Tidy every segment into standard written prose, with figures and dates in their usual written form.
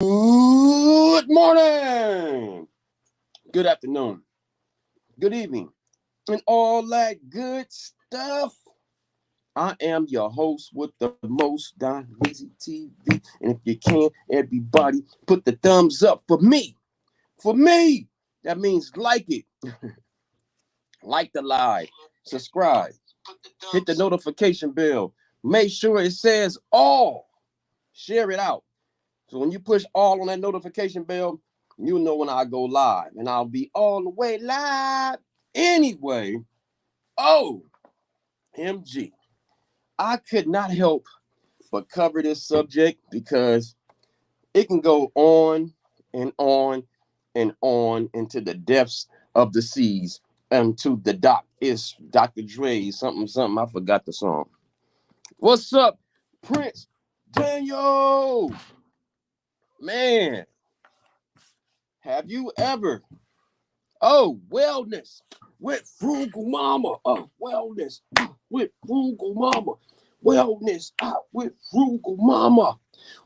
Good morning, good afternoon, good evening, and all that good stuff. I am your host with the most, Don Weezy TV. And if you can, everybody put the thumbs up for me. For me, that means like it, like the live, subscribe, hit the notification bell. Make sure it says all. Share it out. So when you push all on that notification bell, you'll know when I go live. And I'll be all the way live anyway. Oh, MG. I could not help but cover this subject because it can go on and on and on into the depths of the seas and to the doc. It's Dr. Dre, something. I forgot the song. What's up, Prince Daniel? Man, have you ever wellness with frugal mama. Wellness with frugal mama. Wellness with frugal mama.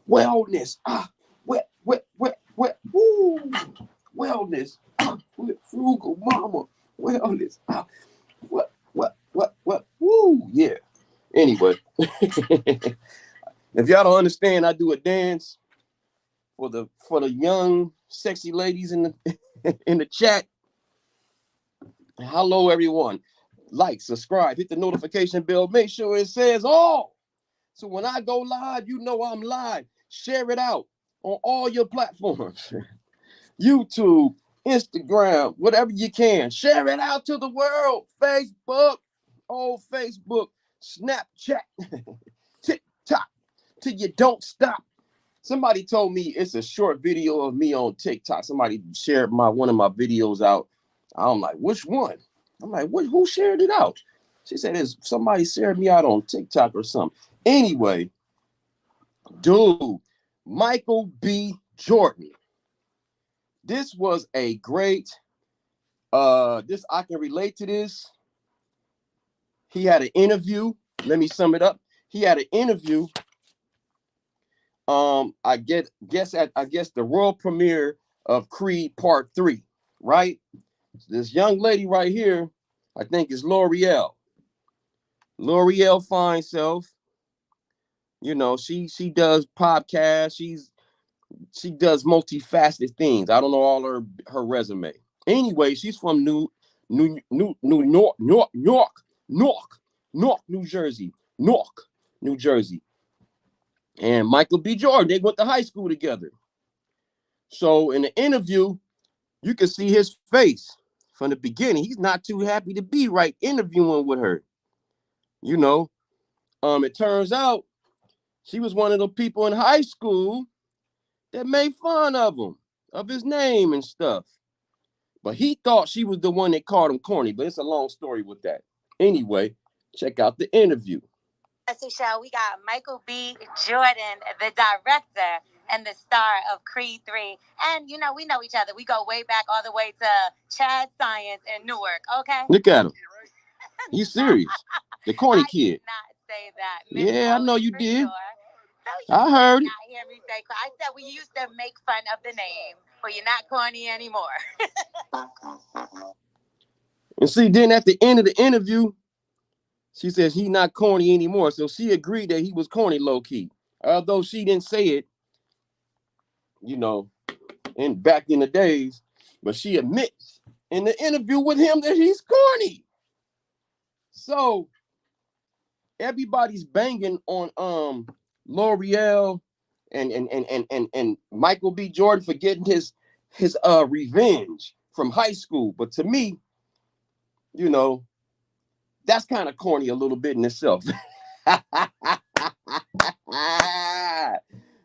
Wellness woo. Wellness with frugal mama. Wellness what woo. Yeah. Anyway, if y'all don't understand, I do a dance for the young sexy ladies in the in the chat. Hello, everyone. Like, subscribe, hit the notification bell. Make sure it says all. So when I go live, you know I'm live. Share it out on all your platforms. YouTube, Instagram, whatever you can. Share it out to the world. Facebook, Facebook, Snapchat, TikTok, till you don't stop. Somebody told me it's a short video of me on TikTok. Somebody shared one of my videos out. I'm like, which one? I'm like, who shared it out? She said, somebody shared me out on TikTok or something. Anyway, dude, Michael B. Jordan. This was a great, I can relate to this. He had an interview. Let me sum it up. He had an interview. I guess the world premiere of Creed Part 3, right? This young lady right here, I think is Lorél. Lorél Fine Self. You know, she does podcasts. She does multifaceted things. I don't know all her resume. Anyway, she's from New York, New Jersey, Newark, New Jersey. And Michael B. Jordan, they went to high school together. So in the interview, you can see his face from the beginning. He's not too happy to be right interviewing with her. You know, it turns out she was one of the people in high school that made fun of him, of his name and stuff. But he thought she was the one that called him corny, but it's a long story with that. Anyway, check out the interview. Show, we got Michael B. Jordan, the director and the star of Creed 3. And, you know, we know each other. We go way back all the way to Chad Science in Newark, okay? Look at him. He's serious. The corny kid. I did not say that. Yeah, I know you did. Sure. So I heard it. Hear me say, I said we used to make fun of the name, but you're not corny anymore. And see, then at the end of the interview, she says he's not corny anymore. So she agreed that he was corny low-key. Although she didn't say it, you know, back in the days, but she admits in the interview with him that he's corny. So everybody's banging on Lorél and Michael B. Jordan for getting his revenge from high school. But to me, you know, that's kind of corny a little bit in itself.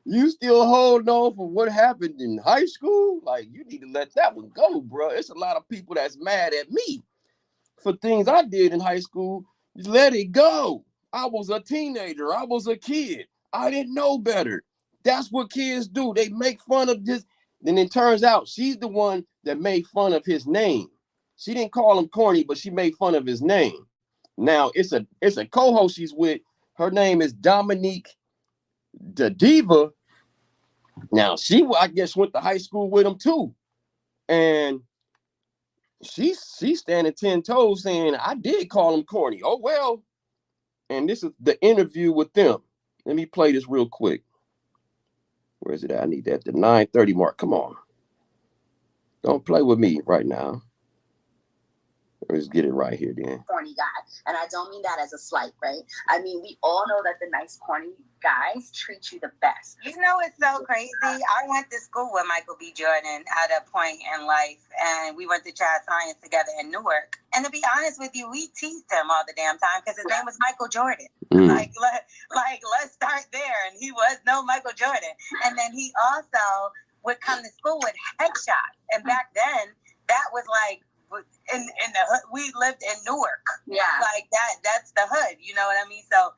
You still hold on for what happened in high school? Like, you need to let that one go, bro. It's a lot of people that's mad at me for things I did in high school. Let it go. I was a teenager. I was a kid. I didn't know better. That's what kids do. They make fun of this. Then it turns out she's the one that made fun of his name. She didn't call him corny, but she made fun of his name. Now it's a co-host she's with. Her name is Dominique, the Diva. Now, I guess, went to high school with him too. And she's standing 10 toes saying, I did call him corny. Oh, well. And this is the interview with them. Let me play this real quick. Where is it at? I need that. The 9:30 mark. Come on. Don't play with me right now. Let's get it right here then. Corny guy. And I don't mean that as a slight, right? I mean, we all know that the nice corny guys treat you the best. You know, it's so crazy. I went to school with Michael B. Jordan at a point in life, and we went to Chad Science together in Newark. And to be honest with you, we teased him all the damn time because his name was Michael Jordan. Let's start there. And he was no Michael Jordan. And then he also would come to school with headshots. And back then, that was like, in the hood, we lived in Newark. Yeah, like that's the hood. You know what I mean? So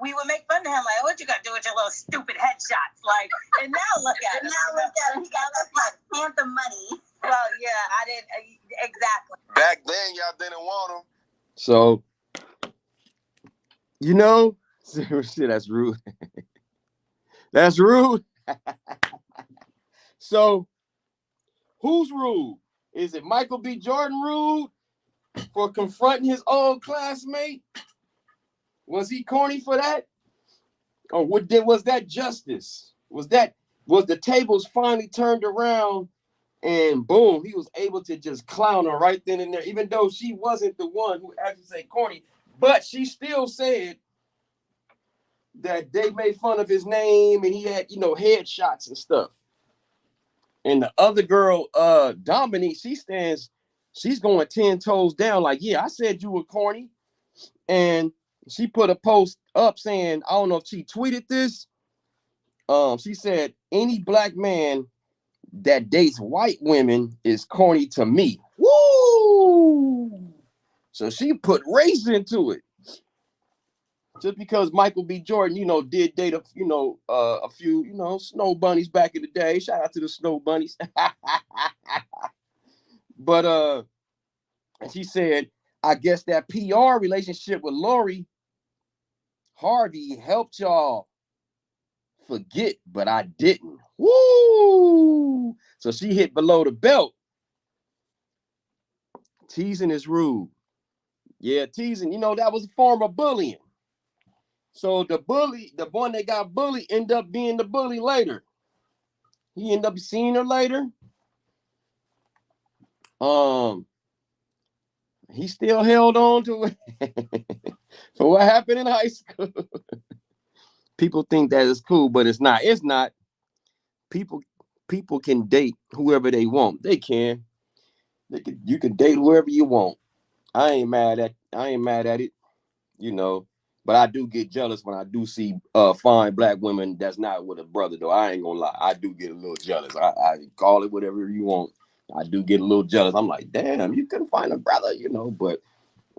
we would make fun of him, like, "What you got to do with your little stupid headshots?" Like, and now look at him. He got like Panther money. Well, yeah, I didn't exactly. Back then, y'all didn't want him. So, you know, shit, that's rude. That's rude. So, who's rude? Is it Michael B. Jordan rude for confronting his old classmate? Was he corny for that? Or was that justice? Was the tables finally turned around and boom, he was able to just clown her right then and there, even though she wasn't the one who actually said corny, but she still said that they made fun of his name and he had, headshots and stuff. And the other girl, Dominique, she's going 10 toes down, like, yeah, I said you were corny. And she put a post up saying, I don't know if she tweeted this. She said, any black man that dates white women is corny to me. Woo! So she put race into it. Just because Michael B. Jordan, did date a few, snow bunnies back in the day. Shout out to the snow bunnies. But and she said, I guess that PR relationship with Lori Harvey helped y'all forget, but I didn't. Woo! So she hit below the belt. Teasing is rude. Yeah, teasing, that was a form of bullying. So the one that got bullied, ended up being the bully later. He ended up seeing her later. He still held on to it for what happened in high school. People think that is cool, but it's not. It's not. People can date whoever they want. They can. You can date whoever you want. I ain't mad at it, But I do get jealous when I do see fine black women that's not with a brother, though. I ain't gonna lie. I do get a little jealous. I call it whatever you want. I do get a little jealous. I'm like, damn, you couldn't find a brother, But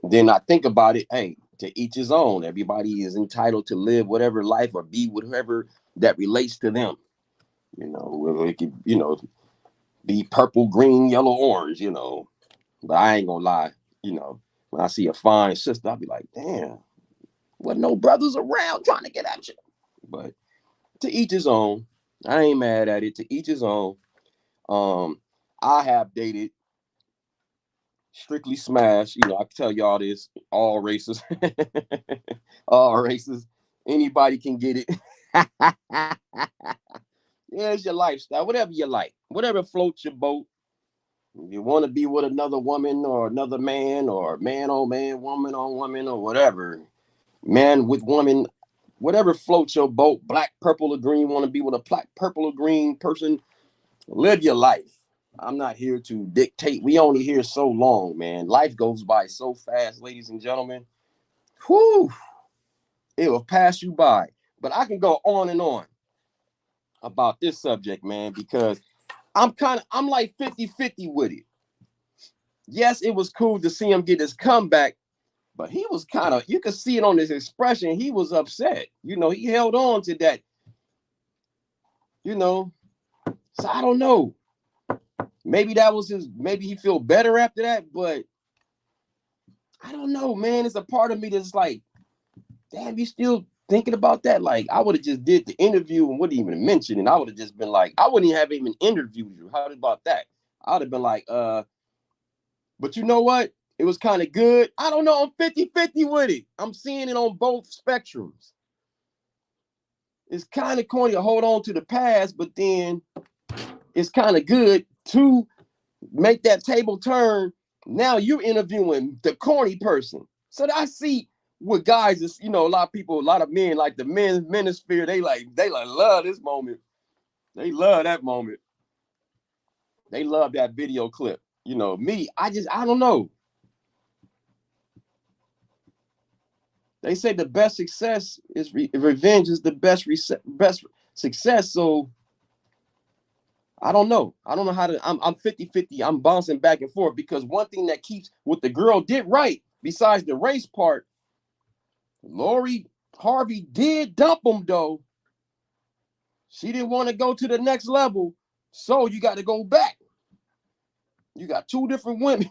then I think about it, hey, to each his own. Everybody is entitled to live whatever life or be whatever that relates to them. It could, be purple, green, yellow, orange, But I ain't gonna lie, when I see a fine sister, I'll be like, damn, wasn't no brothers around trying to get at you. But to each his own. I ain't mad at it. To each his own. I have dated strictly smash. I can tell y'all this, all races. All races. Anybody can get it. Yeah, it's your lifestyle. Whatever you like. Whatever floats your boat. If you want to be with another woman or another man or man on man, woman on woman or whatever, man with woman, whatever floats your boat, black, purple, or green, want to be with a black, purple, or green person, live your life. I'm not here to dictate. We only here so long, man. Life goes by so fast, ladies and gentlemen. Whew. It will pass you by. But I can go on and on about this subject, man, because I'm like 50-50 with it. Yes, it was cool to see him get his comeback, but he was you could see it on his expression. He was upset. He held on to that. So I don't know. Maybe that was maybe he feel better after that, but I don't know, man. It's a part of me that's like, damn, you still thinking about that, like I would have just did the interview and wouldn't even mention it. I would have just been like, I wouldn't have even interviewed you. How about that? I would have been like, but you know what? It was kind of good. I don't know. I'm 50-50 with it. I'm seeing it on both spectrums. It's kind of corny to hold on to the past, but then it's kind of good to make that table turn. Now you're interviewing the corny person. So I see what guys is, a lot of people, a lot of men, like the men's manosphere, they love this moment. They love that moment. They love that video clip. Me, I don't know. They say the best success is revenge is the best success. So I don't know. I don't know how to. I'm 50-50. I'm bouncing back and forth because one thing that keeps what the girl did right, besides the race part, Lori Harvey did dump him though. She didn't want to go to the next level, so you got to go back. You got two different women,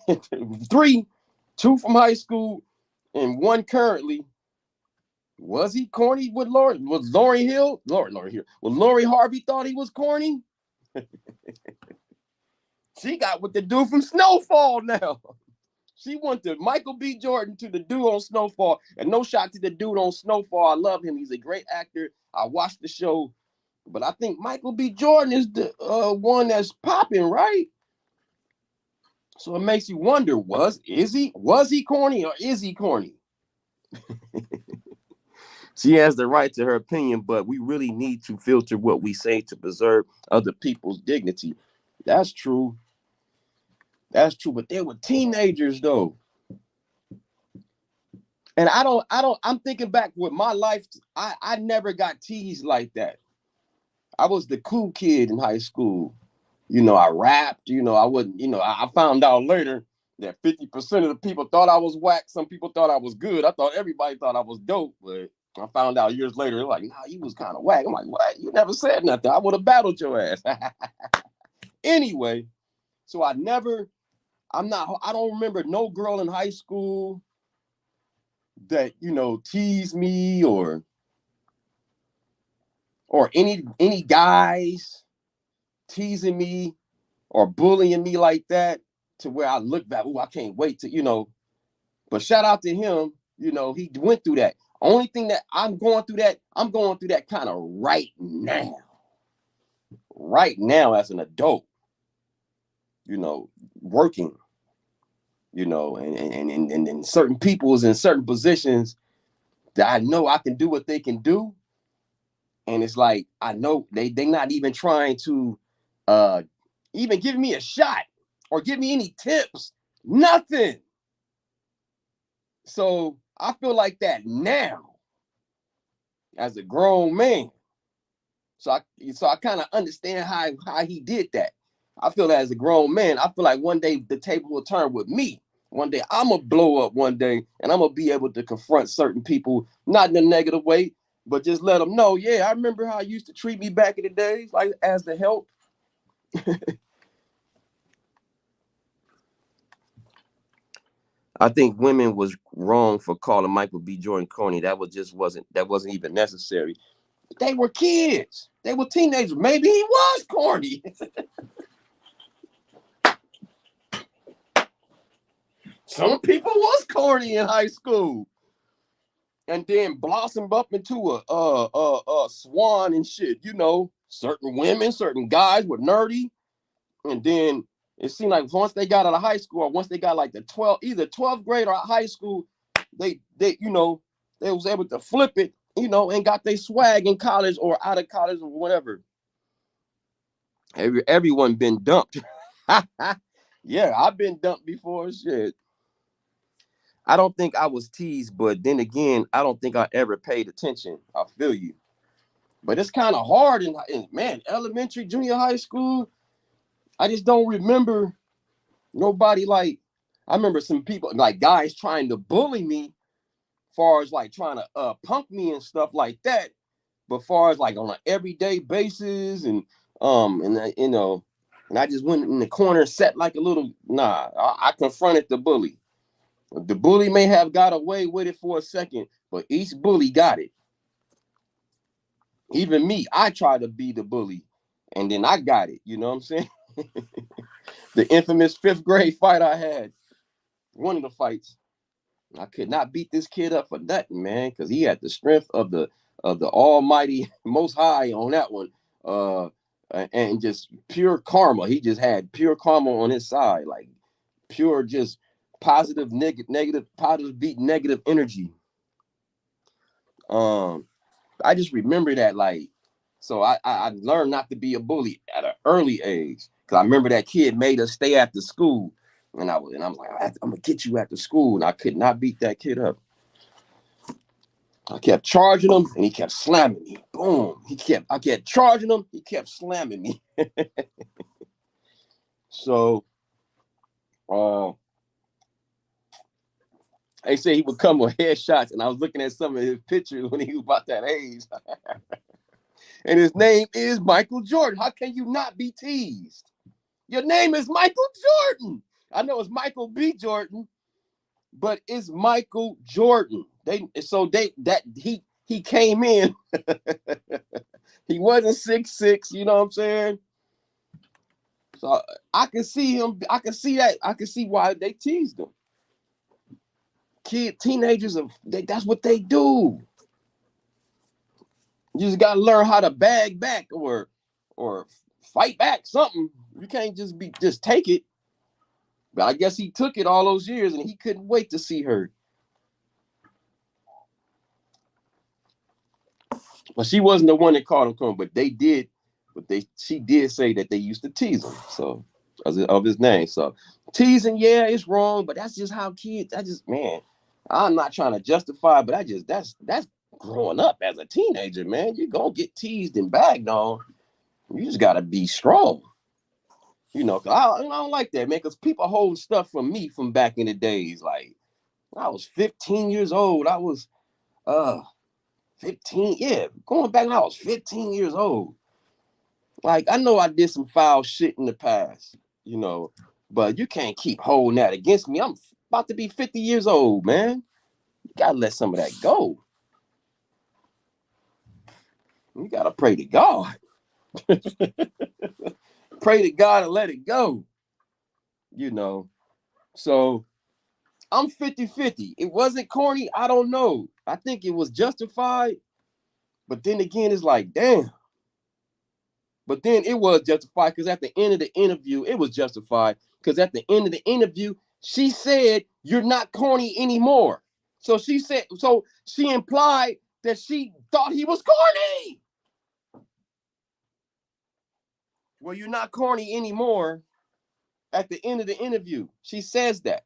two from high school, and one currently. Was he corny with Lori? Was Lori Hill? Lori Hill. Well, Lori Harvey thought he was corny. She got with the dude from Snowfall now. She went to Michael B. Jordan to the dude on Snowfall. And no shot to the dude on Snowfall. I love him. He's a great actor. I watched the show. But I think Michael B. Jordan is the one that's popping, right? So it makes you wonder, was he corny or is he corny? She has the right to her opinion, but we really need to filter what we say to preserve other people's dignity. That's true. That's true. But they were teenagers, though. And I'm thinking back with my life. I never got teased like that. I was the cool kid in high school. I rapped, I wasn't, I found out later that 50% of the people thought I was whack. Some people thought I was good. I thought everybody thought I was dope, but I found out years later, they're like, nah, you was kind of whack. I'm like, what? You never said nothing. I would have battled your ass. Anyway, so I don't remember no girl in high school that, teased me or any guys teasing me or bullying me like that to where I look back, I can't wait to, but shout out to him, he went through that. Only thing that I'm going through that kind of right now as an adult, working, and certain people is in certain positions that I know I can do what they can do. And it's like, I know they not even trying to even give me a shot or give me any tips, nothing. So I feel like that now as a grown man. So I kind of understand how he did that. I feel that as a grown man, I feel like one day the table will turn with me. One day I'm going to blow up one day and I'm going to be able to confront certain people, not in a negative way, but just let them know, yeah, I remember how you used to treat me back in the days, like as the help. I think women was wrong for calling Michael B. Jordan corny. That wasn't even necessary. They were kids. They were teenagers. Maybe he was corny. Some people was corny in high school, and then blossomed up into a swan and shit. Certain women, certain guys were nerdy, and then it seemed like once they got out of high school, or once they got like either 12th grade or high school, they was able to flip it, and got their swag in college or out of college or whatever. Everyone been dumped. Yeah, I've been dumped before. Shit. I don't think I was teased, but then again, I don't think I ever paid attention. I feel you. But it's kind of hard in elementary, junior high school. I just don't remember nobody like, I remember some people, like guys trying to bully me, far as like trying to punk me and stuff like that. But far as like on an everyday basis and I just went in the corner, sat like a little, I confronted the bully. The bully may have got away with it for a second, but each bully got it. Even me, I tried to be the bully, and then I got it. You know what I'm saying? The infamous 5th grade fight I had, one of the fights, I could not beat this kid up for nothing, man, because he had the strength of the Almighty Most High on that one, uh, and just pure karma. He just had pure karma on his side, like pure just positive, negative, positive beat negative energy. I just remember that, like, so I learned not to be a bully at an early age, because I remember that kid made us stay after school, and I'm like, I'm gonna get you after school, and I could not beat that kid up. I kept charging him, and he kept slamming me. Boom! I kept charging him, he kept slamming me. So, they say he would come with headshots, and I was looking at some of his pictures when he was about that age. And his name is Michael Jordan. How can you not be teased? Your name is Michael Jordan. I know it's Michael B. Jordan, but it's Michael Jordan. He came in. He wasn't 6'6", you know what I'm saying? So I can see him. I can see that. I can see why they teased him. Teenagers, that's what they do. You just gotta learn how to bag back or fight back something. You can't just take it. But I guess he took it all those years, and he couldn't wait to see her. But she wasn't the one that called him corny, but they did. She did say that they used to tease him, so of his name. So teasing, yeah, it's wrong, but that's just how kids. Man, I'm not trying to justify, but that's growing up as a teenager, man. You're gonna get teased and bagged on. You just gotta be strong. You know, 'cause I don't like that, man, because people hold stuff from me from back in the days. Like, I was 15 years old. I was 15, yeah, going back when I was 15 years old. Like, I know I did some foul shit in the past, you know, but you can't keep holding that against me. I'm about to be 50 years old, man. You gotta let some of that go. You gotta pray to God. Pray to God and let it go, you know. So I'm 50-50. It wasn't corny. I don't know. I think it was justified. But then again, it's like, damn. But then it was justified because at the end of the interview, it was justified because at the end of the interview, she said, "You're not corny anymore." So she implied that she thought he was corny. Well, you're not corny anymore at the end of the interview. She says that.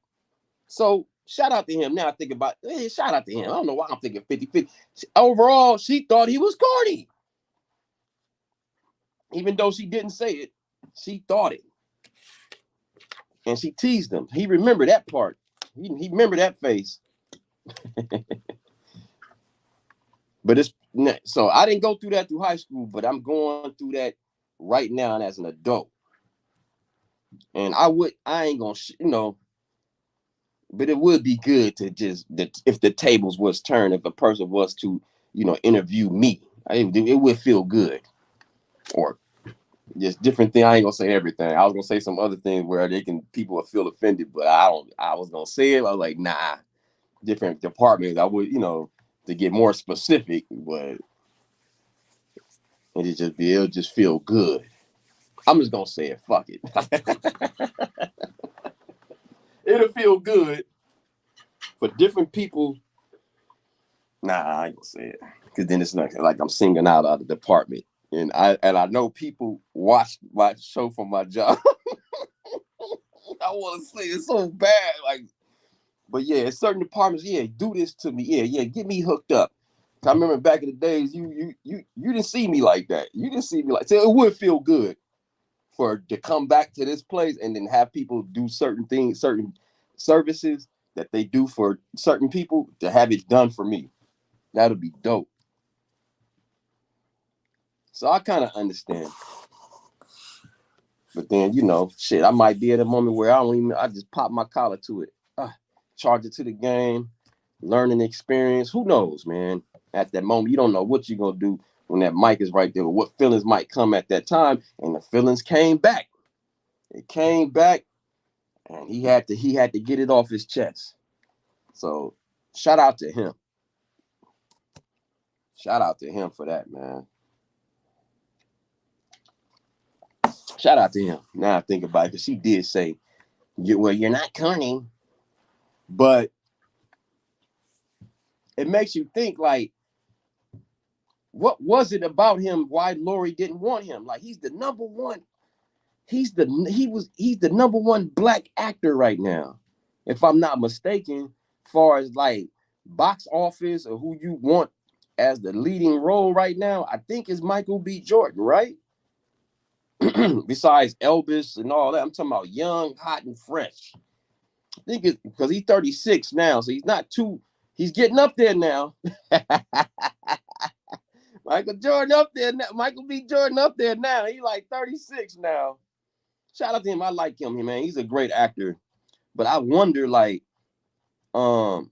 So shout out to him. Now I think about shout out to him. I don't know why I'm thinking 50-50. Overall, she thought he was corny. Even though she didn't say it, she thought it. And she teased him. He remembered that part. He remembered that face. But so I didn't go through that through high school, but I'm going through that right now as an adult. And I ain't gonna, but it would be good to if the tables was turned, if a person was to, interview me, it would feel good. Or just different thing. I ain't gonna say everything. I was gonna say some other things where people will feel offended, but I was gonna say it. I was like, nah, different departments. I would, to get more specific, but it'll just feel good. I'm just gonna say it. Fuck it. It'll feel good for different people. Nah, I ain't gonna say it because then it's not like I'm singling out of the department. And I know people watch my show for my job. I want to say it so bad, like, but yeah, certain departments, yeah, do this to me, yeah, get me hooked up. I remember back in the days, you didn't see me like that. You didn't see me like so. It would feel good to come back to this place and then have people do certain things, certain services that they do for certain people to have it done for me. That'll be dope. So I kind of understand. But then, shit, I might be at a moment where I just pop my collar to it. Charge it to the game, learning experience. Who knows, man? At that moment, you don't know what you're going to do. when that mic is right there, what feelings might come at that time, and the feelings came back. It came back, and he had to get it off his chest. So shout out to him. Shout out to him for that, man. Shout out to him. Now I think about it, because she did say, well, you're not corny. But it makes you think, like, what was it about him why Lori didn't want him? Like, he's the number one. He's the number one black actor right now, if I'm not mistaken, far as like box office or who you want as the leading role right now. I think is Michael B. Jordan, right? Besides Elvis and all that, I'm talking about young, hot, and fresh. I think it's because he's 36 now, so he's getting up there now. Michael Jordan up there now. Michael B. Jordan up there now. He's like 36 now. Shout out to him. I like him, man. He's a great actor. But I wonder, like, what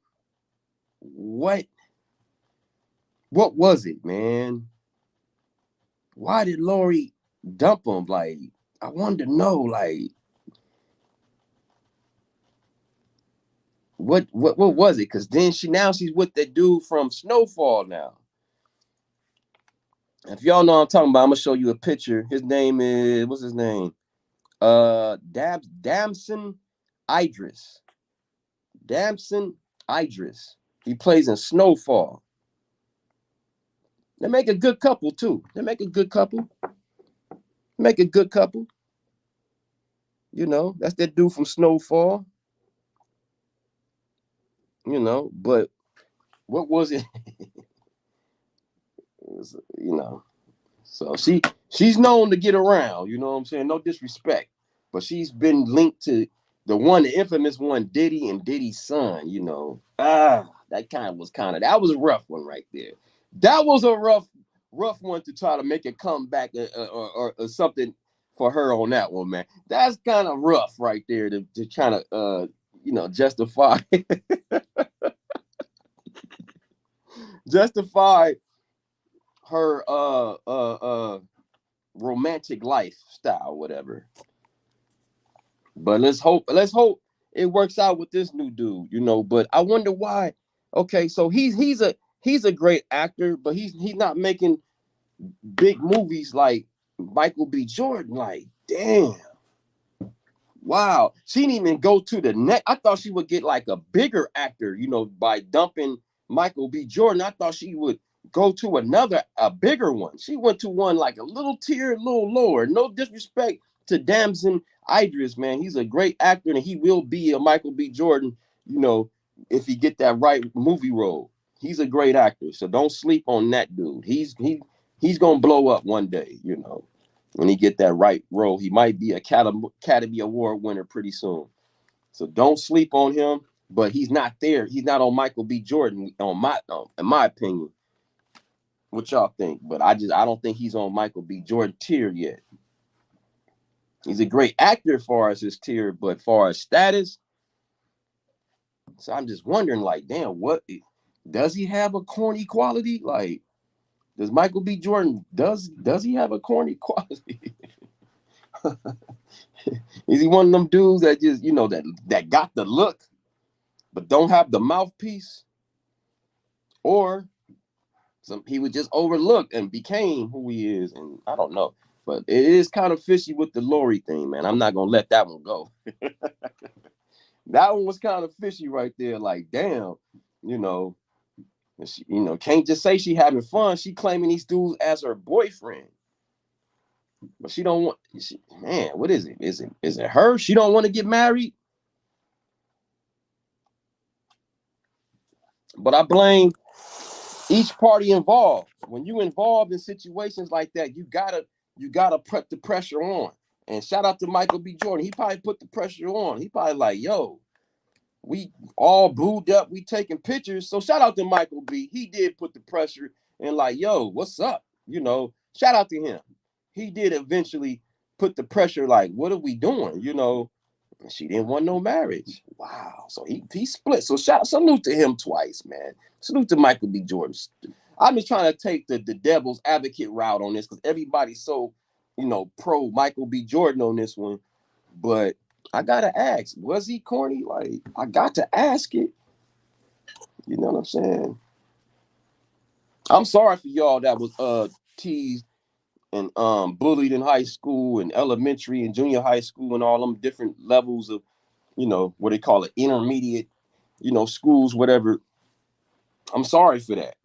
was it, man? Why did Lori dump him? Like, I wanted to know, like, what was it? Because then she's with that dude from Snowfall now. If y'all know what I'm talking about, I'm gonna show you a picture. His name is, what's his name? Damson Idris. Damson Idris. He plays in Snowfall. They make a good couple too. Make a good couple. You know, that's that dude from Snowfall. You know, but what was it? It was, you know, so she's known to get around. You know what I'm saying? No disrespect, but she's been linked to the infamous one, Diddy and Diddy's son. You know, that was a rough one right there. That was a rough one to try to make it come back or something for her on that one, man. That's kind of rough right there to kind of justify her romantic lifestyle, whatever. But let's hope it works out with this new dude, you know. But I wonder why. Okay, so he's a great actor, but he's not making big movies like Michael B. Jordan. Like, damn. Wow. She didn't even go to the next. I thought she would get like a bigger actor, you know, by dumping Michael B. Jordan. I thought she would go to a bigger one. She went to one like a little tier, a little lower. No disrespect to Damson Idris, man. He's a great actor, and he will be a Michael B. Jordan, you know, if he get that right movie role. He's a great actor, so don't sleep on that dude. He's gonna blow up one day, you know. When he get that right role, he might be a Academy Award winner pretty soon. So don't sleep on him. But he's not there. He's not on Michael B. Jordan, in my opinion. What y'all think? But I don't think he's on Michael B. Jordan tier yet. He's a great actor as far as his tier, but far as status. So I'm just wondering, like, damn, what does he have a corny quality? Like, does Michael B. Jordan does he have a corny quality? Is he one of them dudes that just, you know, that got the look but don't have the mouthpiece? Or he was just overlooked and became who he is, and I don't know. But it is kind of fishy with the Lori thing, man. I'm not gonna let that one go. That one was kind of fishy right there. Like, damn, you know, she, you know, can't just say she having fun. She claiming these dudes as her boyfriend, but she don't want. Man, what is it? Is it her? She don't want to get married. But I blame each party involved. When you involved in situations like that, you gotta put the pressure on. And shout out to Michael B. Jordan. He probably put the pressure on. He probably like, yo, we all booed up, we taking pictures. So shout out to Michael B. He did put the pressure and like, yo, what's up? You know, shout out to him. He did eventually put the pressure, like, what are we doing? You know, she didn't want no marriage. Wow. So he split. So salute to him twice, man. Salute to Michael B. Jordan. I'm just trying to take the devil's advocate route on this because everybody's so, pro Michael B. Jordan on this one. But I gotta ask, was he corny? Like, I got to ask it. You know what I'm saying? I'm sorry for y'all that was teased and bullied in high school and elementary and junior high school and all them different levels of, what they call it, intermediate, schools, whatever. I'm sorry for that.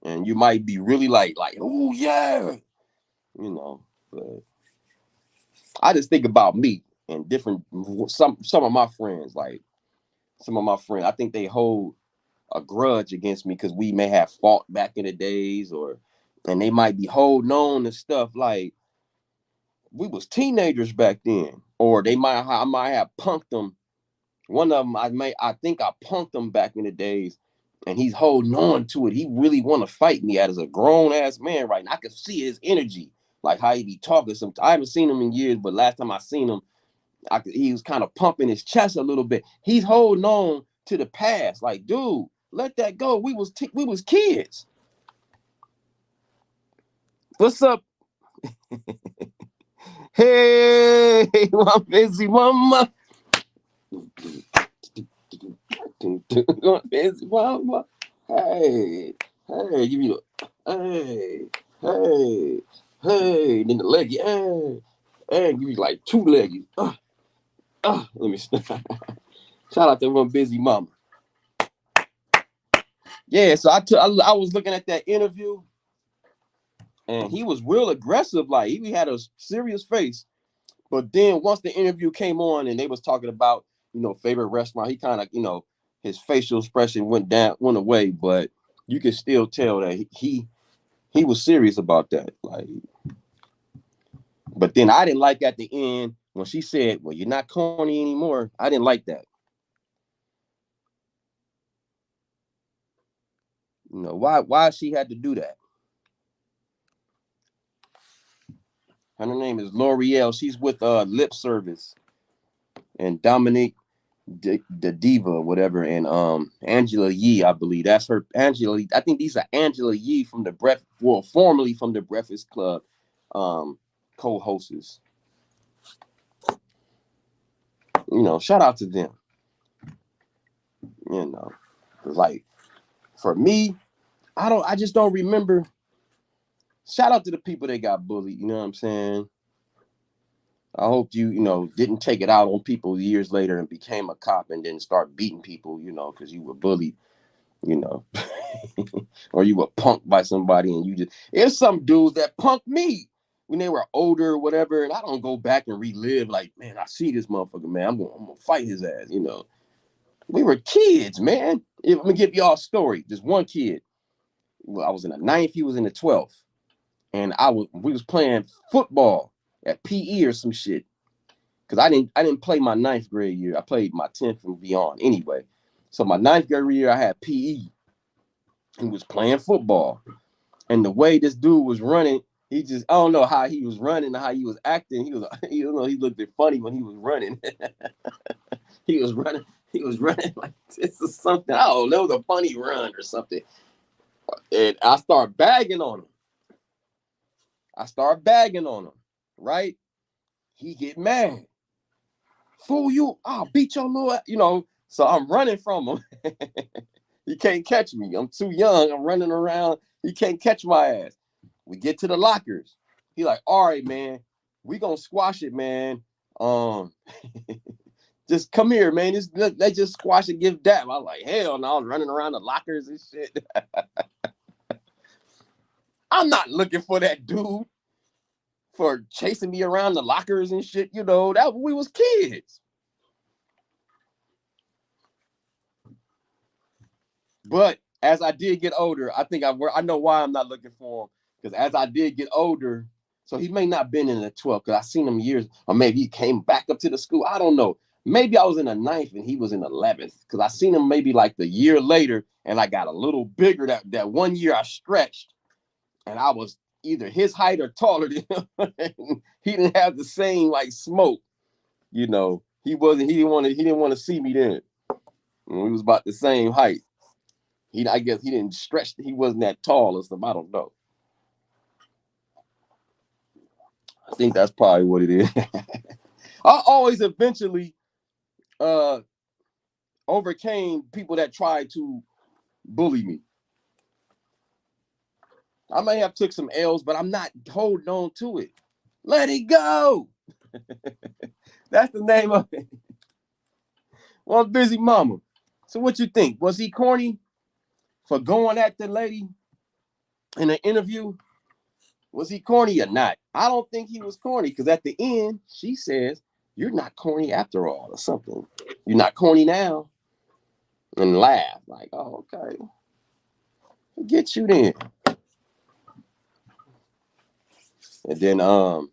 And you might be really like, oh yeah, but I just think about me and different some of my friends, like some of my friends, I think they hold a grudge against me because we may have fought back in the days, and they might be holding on to stuff like we was teenagers back then, or I might have punked them. One of them, I think I punked him back in the days, and he's holding on to it. He really want to fight me as a grown ass man right now. I can see his energy, like how he be talking. I haven't seen him in years, but last time I seen him, he was kind of pumping his chest a little bit. He's holding on to the past, like, dude, let that go. We was kids. What's up? Hey, my busy mama. Busy mama. Hey, give me hey, hey. Then the leggy, give me like two leggies. Let me shout out to one busy mama. Yeah, so I was looking at that interview, and he was real aggressive. Like he had a serious face. But then once the interview came on and they was talking about, favorite restaurant, he kind of, his facial expression went away, but you could still tell that he was serious about that. Like, but then I didn't like at the end when she said, "Well, you're not corny anymore." I didn't like that. Why she had to do that? Her name is Lorél. She's with Lip Service and Dominique the Diva, whatever, and Angela Yee, I believe that's her. Angela, I think these are Angela Yee from formerly from the Breakfast Club, co-hosts. Shout out to them. Like for me, I just don't remember. Shout out to the people that got bullied. You know what I'm saying? I hope you didn't take it out on people years later and became a cop and then start beating people, because you were bullied, you know. Or you were punked by somebody and there's some dudes that punked me when they were older or whatever, and I don't go back and relive like, man, I see this motherfucker, man, I'm gonna fight his ass. We were kids, man. Let me give y'all a story. Just one kid. Well, I was in the 9th, he was in the 12th, and we was playing football at PE or some shit. Cause I didn't play my 9th grade year. I played my 10th and beyond anyway. So my 9th grade year I had PE and was playing football. And the way this dude was running, I don't know how he was running, how he was acting. He looked funny when he was running. He was running like this or something. I don't know, it was a funny run or something. And I start bagging on him. Right? He get mad. Fool you, I'll beat your little, so I'm running from him. He can't catch me. I'm too young. I'm running around. He can't catch my ass. We get to the lockers. He like, all right, man, we gonna squash it, man. Just come here, man. They just squash and give dap. I was like, hell no, I'm running around the lockers and shit. I'm not looking for that dude for chasing me around the lockers and shit. That we was kids. But as I did get older, I think I know why I'm not looking for him. Because as I did get older, so he may not been in the 12th, because I seen him years, or maybe he came back up to the school. I don't know. Maybe I was in the 9th and he was in the 11th. Because I seen him maybe like the year later, and I got a little bigger. That one year I stretched, and I was either his height or taller than him. He didn't have the same like smoke. He didn't want to see me then. We was about the same height. I guess he didn't stretch. He wasn't that tall or something. I don't know. I think that's probably what it is. I always eventually overcame people that tried to bully me. I may have took some L's, but I'm not holding on to it. Let it go. That's the name of it. One busy mama. So what you think? Was he corny for going at the lady in an interview? Was he corny or not? I don't think he was corny because at the end, she says, "You're not corny after all," or something. You're not corny now. And laugh. Like, oh, okay. Get you then. And then the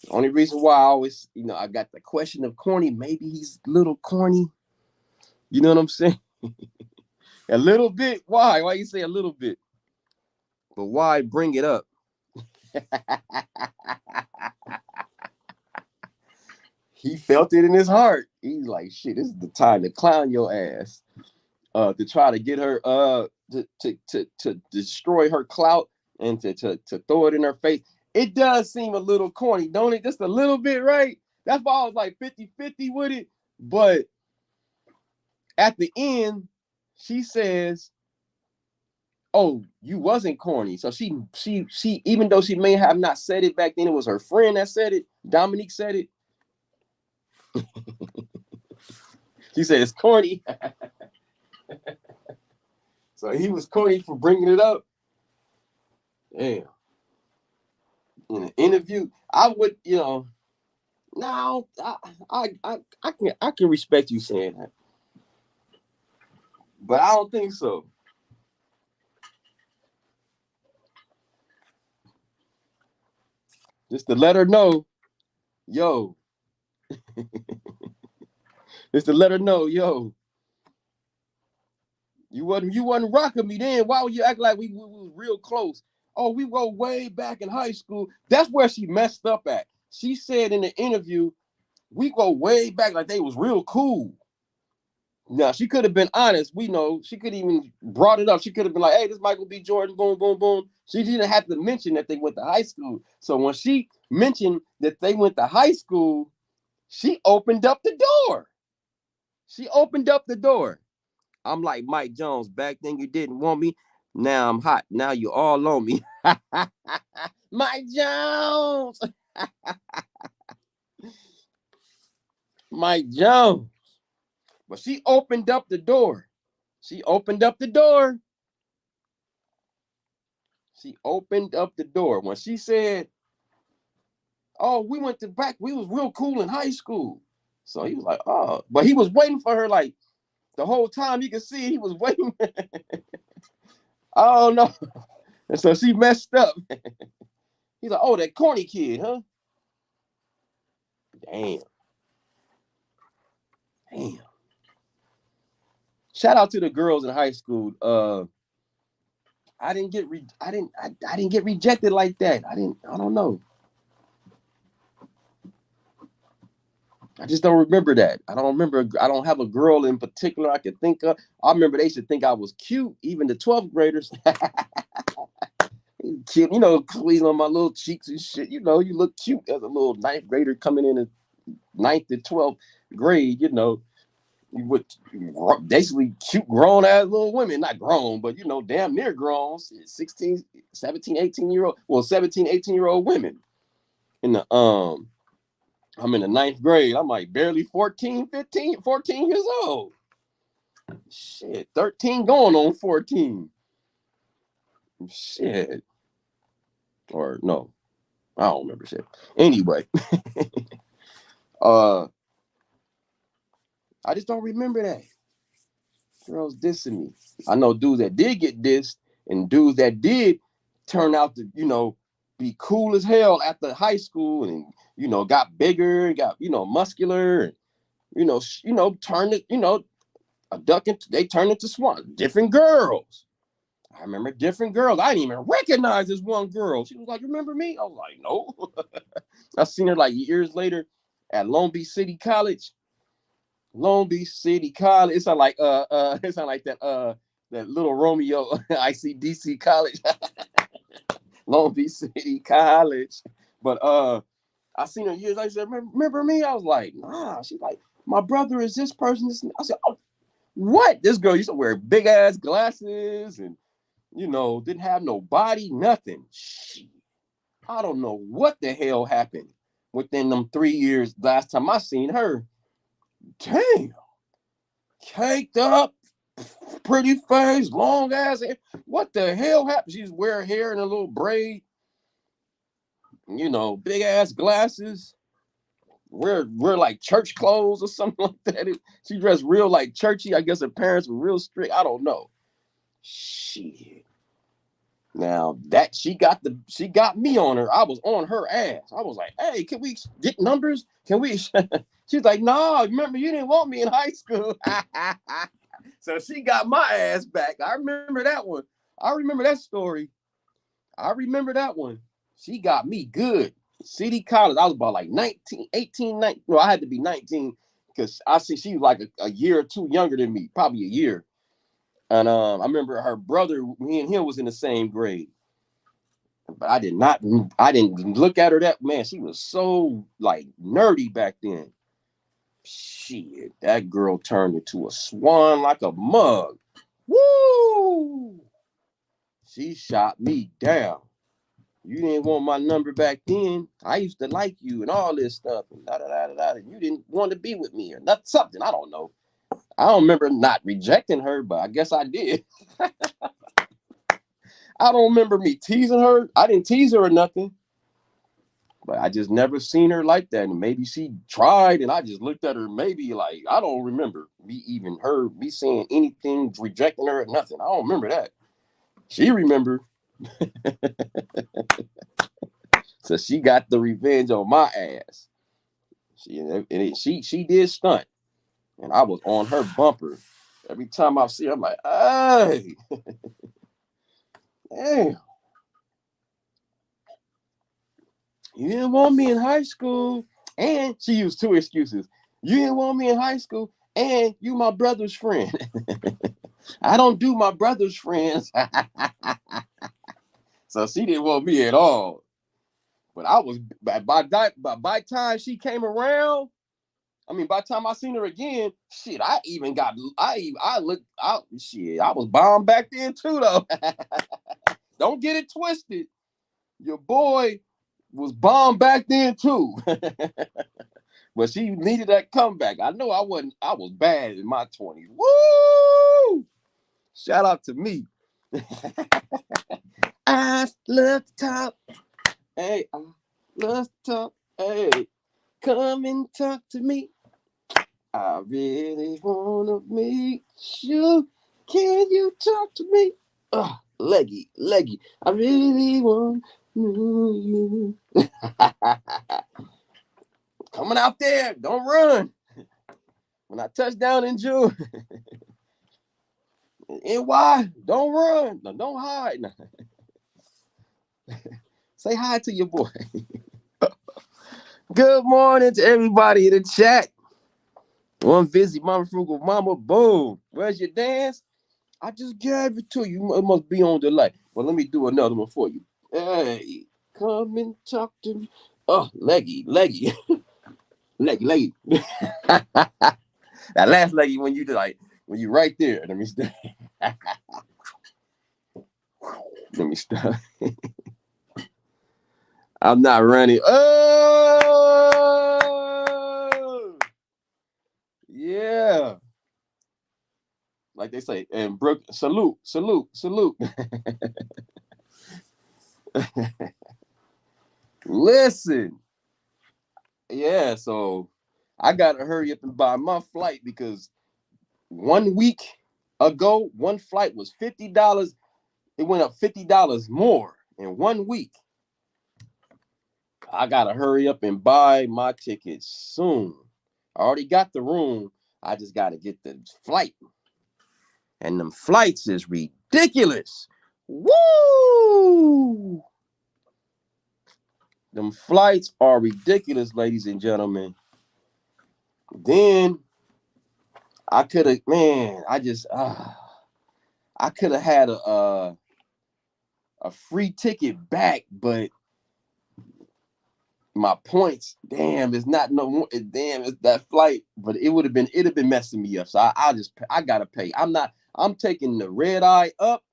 only reason why I always, I got the question of corny, maybe he's a little corny. You know what I'm saying? A little bit. Why? Why you say a little bit? But why bring it up? He felt it in his heart. He's like, shit, this is the time to clown your ass. To try to get her to destroy her clout and to throw it in her face. It does seem a little corny, don't it? Just a little bit, right? That's why I was like 50-50 with it. But at the end, she says, "Oh, you wasn't corny." So she even though she may have not said it back then, it was her friend that said it. Dominique said it. She said it's corny. So he was corny for bringing it up. Damn. In an interview, I would, no, I can respect you saying that, but I don't think so. Just to let her know, yo. Just to let her know, yo. You wasn't rocking me then. Why would you act like we was real close? Oh, we go way back in high school. That's where she messed up at. She said in the interview, we go way back like they was real cool. Now, she could have been honest. We know she could even brought it up. She could have been like, hey, this Michael B. Jordan, boom, boom, boom. She didn't have to mention that they went to high school. So when she mentioned that they went to high school, she opened up the door. She opened up the door. I'm like Mike Jones. Back then you didn't want me. Now I'm hot. Now you all on me. Mike Jones. Mike Jones. But she opened up the door. She opened up the door. She opened up the door. When she said, oh, we went to back, we was real cool in high school. So he was like, oh. But he was waiting for her like the whole time. You could see he was waiting. Oh, no. And so she messed up. He's like, oh, that corny kid, huh? Damn. Damn. Shout out to the girls in high school. I didn't get rejected like that. I don't know. I just don't remember that. I don't have a girl in particular I can think of. I remember they should think I was cute, even the 12th graders. Cute, squeezing on my little cheeks and shit. You look cute as a little ninth grader coming in the 9th to 12th grade, you would basically cute grown ass little women, not grown, but damn near grown, 16, 17, 18-year-old, well, 17, 18-year-old women. I'm in the 9th grade. I'm like barely 14, 15, 14 years old. Shit, 13 going on 14. Shit. Or no, I don't remember shit. Anyway, I just don't remember that. Girls dissing me. I know dudes that did get dissed and dudes that did turn out to, be cool as hell after high school and, got bigger and got, muscular and, turned it, they turned into different girls. I remember different girls. I didn't even recognize this one girl. She was like, remember me? I was like, no. I seen her like years later at Long Beach City College. Long Beach City College. It sound like that that little Romeo, ICDC College, Long Beach City College. But I seen her years. I said, remember me? I was like, nah. She's like, my brother is this person. I said, oh, what? This girl used to wear big ass glasses and didn't have no body, nothing. Shit. I don't know what the hell happened within them 3 years. Last time I seen her, damn, caked up, pretty face, long ass hair. What the hell happened? She's wearing hair in a little braid, big ass glasses. Wear like church clothes or something like that. She dressed real like churchy. I guess her parents were real strict. I don't know. Shit. Now that she got me on her. I was on her ass. I was like, hey, can we get numbers? Can we? She's like, no, remember you didn't want me in high school. So she got my ass back. I remember that one. I remember that story. I remember that one. She got me good. City College. I was about like 19, 18, 19. No, I had to be 19 because I see she was like a year or two younger than me, probably a year. And I remember her brother, me and him was in the same grade. But I didn't look at her that, man. She was so like nerdy back then. Shit, that girl turned into a swan like a mug. Woo! She shot me down. You didn't want my number back then. I used to like you and all this stuff and da da da da. And you didn't want to be with me or not something. I don't know. I don't remember not rejecting her, but I guess I did. I don't remember me teasing her. I didn't tease her or nothing. But I just never seen her like that. And maybe she tried and I just looked at her maybe like, I don't remember me saying anything, rejecting her or nothing. I don't remember that. She remembered. So she got the revenge on my ass. She did stunt. And I was on her bumper. Every time I see her, I'm like, hey. Damn. You didn't want me in high school. And she used two excuses. You didn't want me in high school, and you my brother's friend. I don't do my brother's friends. So she didn't want me at all. But I was by the time she came around, by the time I seen her again, shit, I looked out, shit, I was bombed back then too though. Don't get it twisted. Your boy was bombed back then too. But she needed that comeback. I know I was bad in my 20s. Woo! Shout out to me. I love to talk. Hey, I love to talk. Hey, come and talk to me. I really wanna meet you. Can you talk to me? Leggy. I really want you. Coming out there, don't run. When I touch down in June, NY, don't run. No, don't hide. No. Say hi to your boy. Good morning to everybody in the chat. One busy Mama Frugal Mama, boom. Where's your dance? I just gave it to you. It must be on delay. Well, let me do another one for you. Hey, come and talk to me. Oh, leggy. Leggy. That last leggy when you right there. Let me stop. Let me stop. I'm not running. Oh, yeah. Like they say, and Brooke, salute. Listen. Yeah, so I gotta hurry up and buy my flight because 1 week ago, one flight was $50. It went up $50 more in 1 week. I gotta hurry up and buy my tickets soon. I already got the room. I just gotta get the flight. And them flights is ridiculous. Woo! Them flights are ridiculous, ladies and gentlemen. Then I could have, man, I could have had a free ticket back, but my points, damn, it's not no more. Damn, it's that flight, but it'd have been messing me up. So I gotta pay. I'm taking the red eye up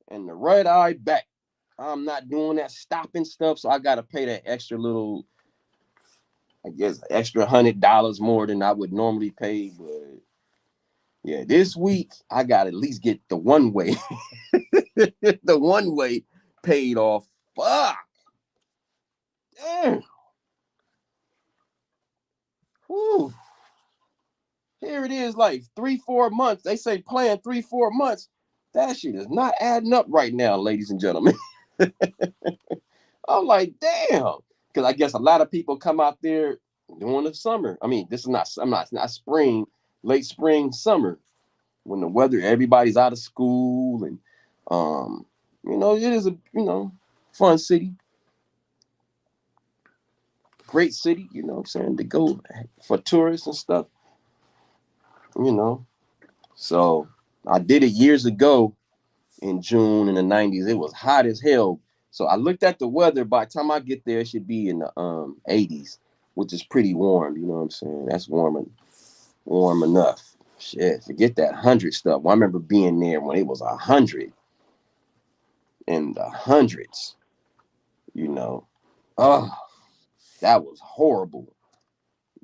and the red eye back. I'm not doing that stopping stuff, so I gotta pay that extra little, I guess, extra $100 more than I would normally pay. But yeah, this week I gotta at least get the one way, the one way paid off. Fuck, damn. Whew. Here it is, like 3-4 months. They say plan 3-4 months. That shit is not adding up right now, ladies and gentlemen. I'm like, damn. Because I guess a lot of people come out there during the summer. I mean, this is not, it's not spring, late spring, summer, when the weather, everybody's out of school. And, it is a, fun city. Great city, you know what I'm saying, to go for tourists and stuff, So I did it years ago in June in the 90s. It was hot as hell. So I looked at the weather. By the time I get there, it should be in the 80s, which is pretty warm. You know what I'm saying? That's warm enough. Shit, forget that 100 stuff. Well, I remember being there when it was 100 in the hundreds. Oh, that was horrible.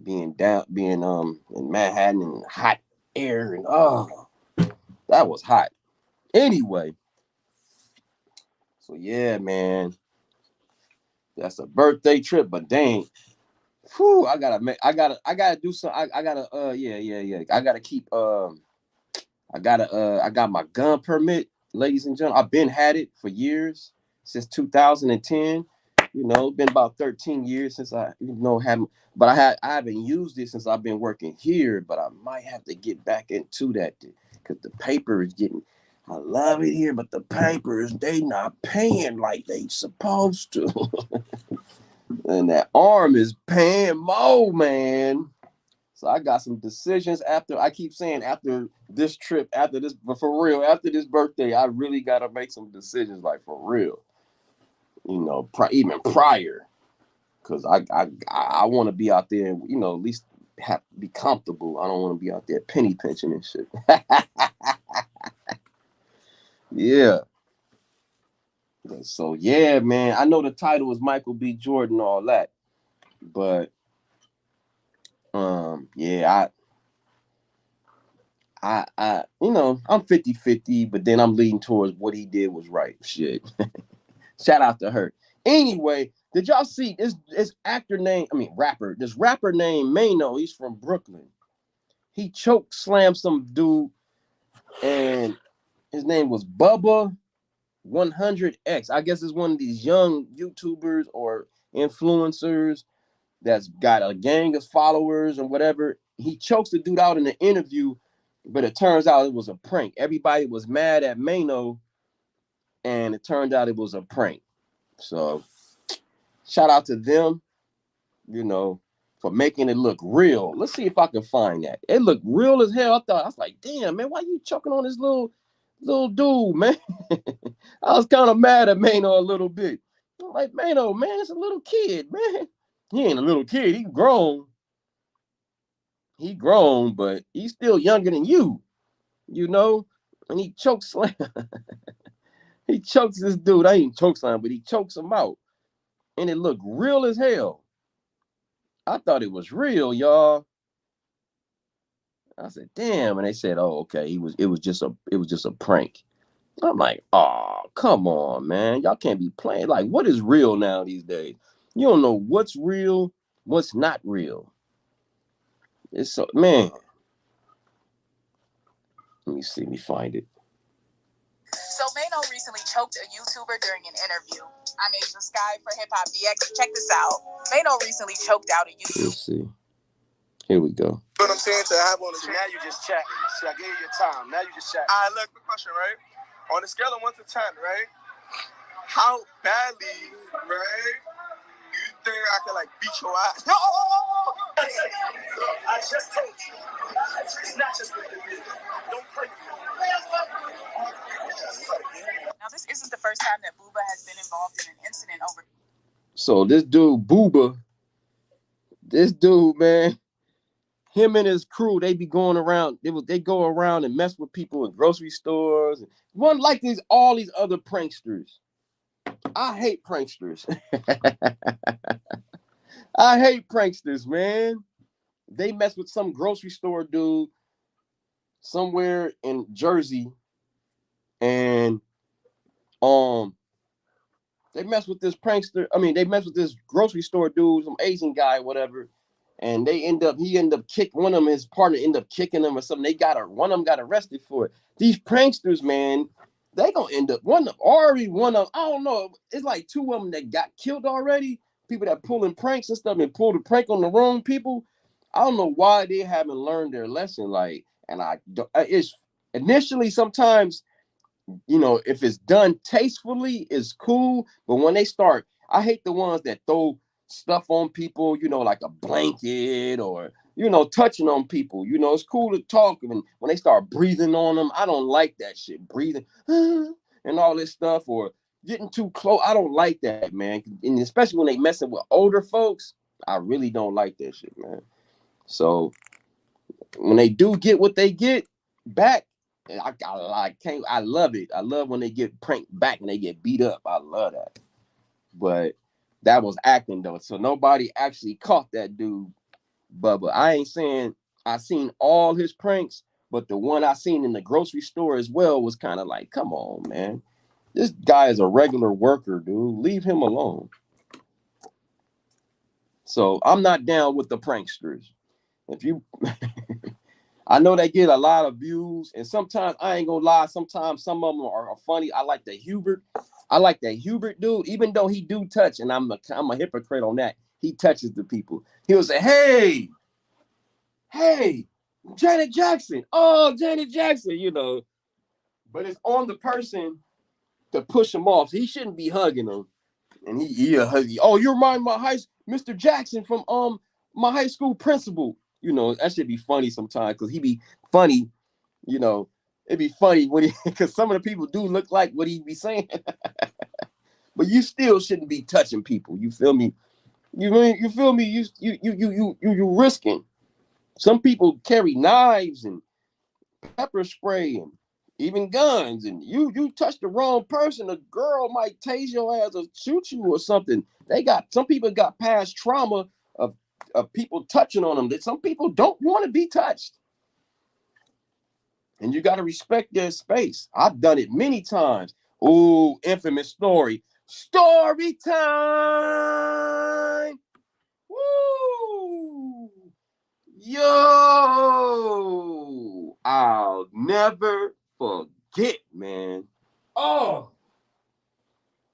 Being in Manhattan and hot air and that was hot. Anyway, so yeah, man, that's a birthday trip, but dang, whew, I gotta do some. I gotta, yeah. I gotta keep, I got my gun permit, ladies and gentlemen. I've been had it for years, since 2010. Been about 13 years since I, haven't, but I haven't used it since I've been working here, but I might have to get back into that because the paper is getting, I love it here, but the papers, they not paying like they supposed to. And that arm is paying more, man. So I got some decisions after, I keep saying after this trip, after this, but for real, after this birthday, I really got to make some decisions, like for real, even prior, because I want to be out there, at least be comfortable. I don't want to be out there penny pinching and shit. Yeah. So yeah, man, I know the title is Michael B. Jordan, all that, but yeah, I'm 50-50, but then I'm leaning towards what he did was right. Shit. Shout out to her. Anyway, did y'all see this rapper, this rapper named Maino? He's from Brooklyn. He choke slammed some dude, and his name was Bubba 100X. I guess it's one of these young YouTubers or influencers that's got a gang of followers and whatever. He chokes the dude out in the interview, but it turns out it was a prank. Everybody was mad at Maino, and it turned out it was a prank. So shout out to them, for making it look real. Let's see if I can find that. It looked real as hell. I was like, damn, man, why you choking on this little dude, man? I was kind of mad at Maino a little bit. I'm like, Maino, man, it's a little kid, man. He ain't a little kid. He grown. But he's still younger than you, And he chokes he chokes this dude. I ain't choke slam, but he chokes him out. And it looked real as hell. I thought it was real, y'all. I said, damn. And they said, oh, okay. It was just a prank. I'm like, oh, come on, man. Y'all can't be playing. Like, what is real now these days? You don't know what's real, what's not real. It's so, man. Let me find it. So Maino recently choked a YouTuber during an interview. I'm Asia Sky for Hip Hop DX. Check this out. Maino recently choked out a YouTuber. Let's see. Here we go. What I'm saying to have on the now you just chatting. See, I gave you your time. Now you just chatting. All right, look, the question, right? On a scale of 1 to 10, right? How badly, right? Do you think I can beat your ass? No! I just told you. It's not just what you do. Don't play. first time that Booba has been involved in an incident over. So this dude, Booba, this dude, man, him and his crew, they be going around, they go around and mess with people in grocery stores. One like all these other pranksters. I hate pranksters. I hate pranksters, man. They mess with some grocery store dude somewhere in Jersey, and they mess with this prankster. I mean, they mess with this grocery store dude, some Asian guy, whatever. And he end up one of them, his partner end up kicking him or something. One of them got arrested for it. These pranksters, man, they gonna end up I don't know. It's like two of them that got killed already. People that pulling pranks and stuff and pulled a prank on the wrong people. I don't know why they haven't learned their lesson. Like, and it's initially sometimes, if it's done tastefully, it's cool. But when they start, I hate the ones that throw stuff on people, like a blanket or, touching on people. It's cool to talk. And when they start breathing on them, I don't like that shit. Breathing and all this stuff, or getting too close. I don't like that, man. And especially when they messing with older folks, I really don't like that shit, man. So when they do get what they get back, I love it. I love when they get pranked back and they get beat up. I love that. But that was acting though. So nobody actually caught that dude, Bubba. I ain't saying I seen all his pranks, but the one I seen in the grocery store as well was kind of like, come on, man. This guy is a regular worker, dude. Leave him alone. So I'm not down with the pranksters. If you I know they get a lot of views, and sometimes I ain't gonna lie. Sometimes some of them are funny. I like that Hubert dude, even though he do touch, and I'm a hypocrite on that. He touches the people. He'll say, "Hey, Janet Jackson, oh Janet Jackson," But it's on the person to push him off. So he shouldn't be hugging them. And he'll hug you. Oh, you remind me of Mr. Jackson from my high school principal. That should be funny sometimes because he be funny. It'd be funny when because some of the people do look like what he be saying. But you still shouldn't be touching people. You feel me? You feel me? You risking. Some people carry knives and pepper spray and even guns, and you touch the wrong person, a girl might tase your ass or shoot you or something. Some people got past trauma of people touching on them. That some people don't want to be touched. And you got to respect their space. I've done it many times. Ooh, infamous story. Story time. Woo! Yo! I'll never forget, man. Oh,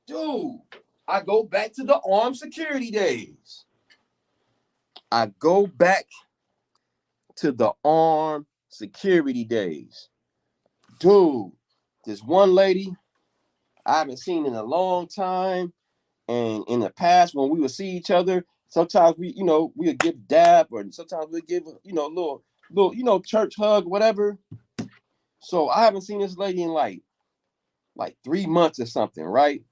dude. I go back to the armed security days. Dude, this one lady I haven't seen in a long time. And in the past, when we would see each other, sometimes we would give dab, or sometimes we'd give, a little, church hug, whatever. So I haven't seen this lady in like 3 months or something, right?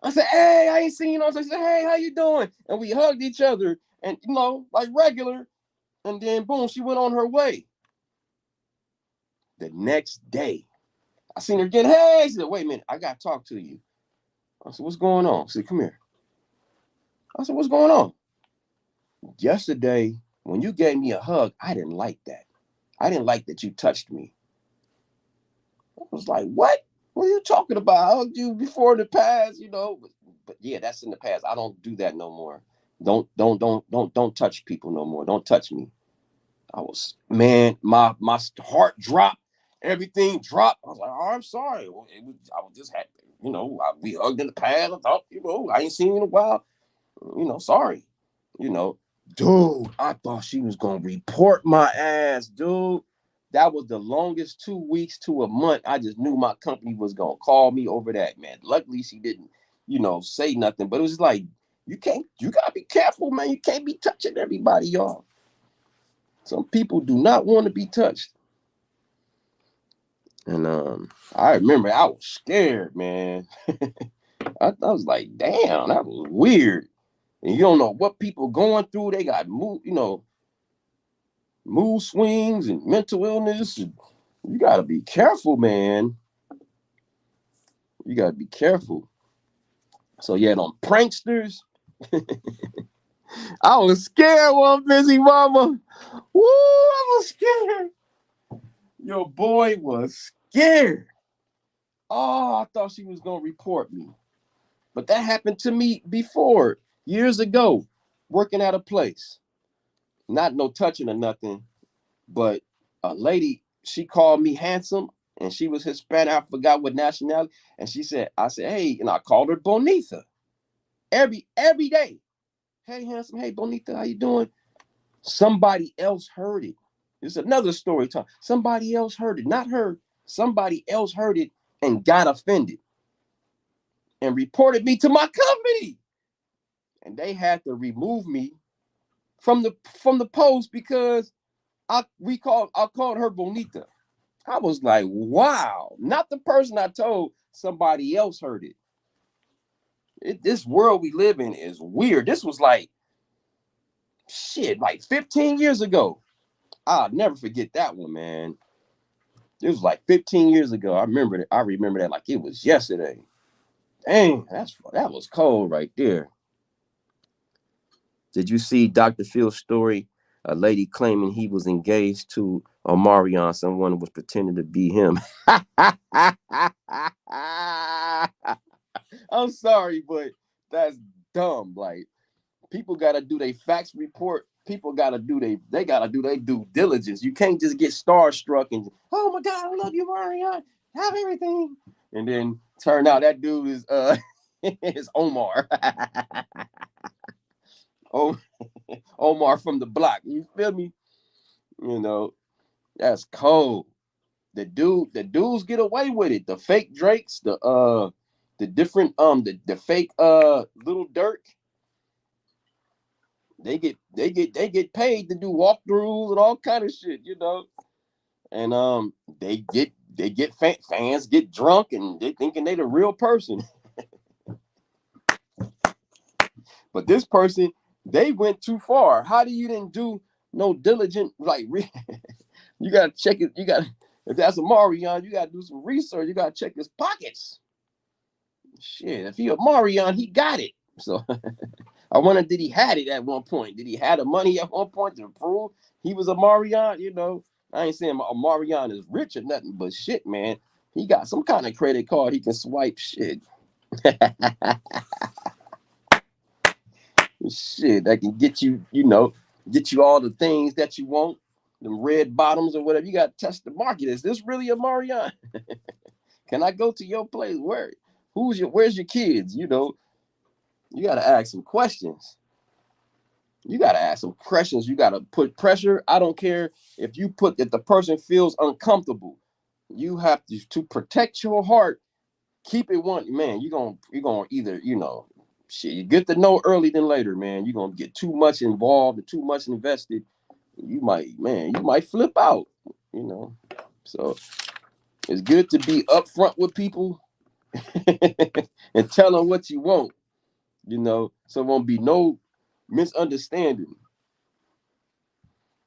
I said, hey, I ain't seen you. So I said, hey, how you doing? And we hugged each other and, like regular. And then boom, she went on her way. The next day, I seen her again. Hey, she said, wait a minute, I got to talk to you. I said, what's going on? She said, come here. I said, what's going on? Yesterday, when you gave me a hug, I didn't like that. I didn't like that you touched me. I was like, what? What are you talking about? I hugged you before in the past, But yeah, that's in the past. I don't do that no more. Don't touch people no more. Don't touch me. My heart dropped. Everything dropped. I was like, oh, I'm sorry. I was just happy. We hugged in the past. I thought, I ain't seen you in a while. Sorry. Dude, I thought she was going to report my ass, dude. That was the longest 2 weeks to a month. I just knew my company was going to call me over that, man. Luckily, she didn't, say nothing. But it was like, you got to be careful, man. You can't be touching everybody, y'all. Some people do not want to be touched. And I remember I was scared, man. I was like, damn, that was weird. And you don't know what people going through. They got mood, mood swings and mental illness. And you gotta be careful, man. You gotta be careful. So yeah, them pranksters. I was scared one busy mama. Woo, I was scared. Your boy was scared. Oh, I thought she was gonna report me. But that happened to me before, years ago, working at a place. Not no touching or nothing, but a lady, she called me handsome and she was Hispanic. I forgot what nationality. And I said, hey, and I called her Bonita every day. Hey, handsome. Hey, Bonita, how you doing? Somebody else heard it. It's another story time. Somebody else heard it, not her. Somebody else heard it and got offended and reported me to my company. And they had to remove me from the post because I called her Bonita. I was like, wow, not the person I told, somebody else heard it. This world we live in is weird. This was like like 15 years ago. I'll never forget that one, man. It was like 15 years ago. I remember that like it was yesterday. Dang, that was cold right there. Did you see Dr. Phil's story? A lady claiming he was engaged to Omarion. Someone was pretending to be him. I'm sorry, but that's dumb. Like people gotta do their facts report. People gotta do they gotta do their due diligence. You can't just get starstruck and oh my god, I love you, Marion. Have everything. And then turn out that dude is is Omar. Oh, Omar from the block. You feel me? You know, that's cold. The dudes get away with it. The fake Drakes, the different the fake little Dirk, they get paid to do walkthroughs and all kind of shit, And they get fans get drunk and they thinking they the real person. But this person, they went too far. How do you didn't do no diligent you gotta check it, if that's a Marion, you gotta do some research. You gotta check his pockets. Shit, if he a Marion, he got it. So I wonder, did he had it at one point? Did he have the money at one point to prove he was a Marion? I ain't saying a Marion is rich or nothing, but shit, man, he got some kind of credit card he can swipe. Shit, shit that can get you, get you all the things that you want. Them red bottoms or whatever. You got to test the market. Is this really a Marion? Can I go to your place? Where's your kids? You got to ask some questions. You got to ask some questions. You got to put pressure. I don't care if the person feels uncomfortable. You have to protect your heart. Keep it one, man. You're gonna either, shit, you get to know early than later, man. You're gonna get too much involved and too much invested. You might flip out, you know. So it's good to be upfront with people and tell them what you want, so there won't be no misunderstanding.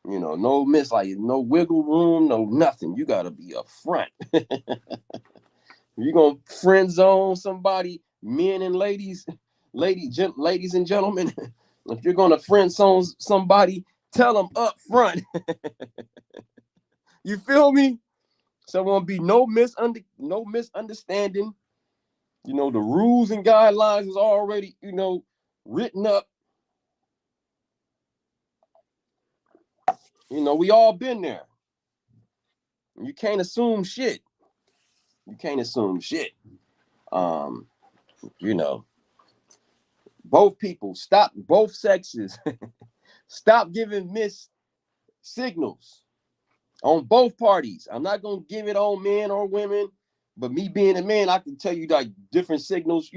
No wiggle room, no nothing. You gotta be upfront. You're gonna friend zone somebody, men and ladies, ladies and gentlemen. If you're gonna friend zone somebody, tell them up front. You feel me? So there won't be no misunderstanding. The rules and guidelines is already, written up. We all been there. You can't assume shit. You can't assume shit. Um, you know, both sexes, stop giving missed signals on both parties. I'm not gonna give it on men or women, but me being a man, I can tell you like different signals,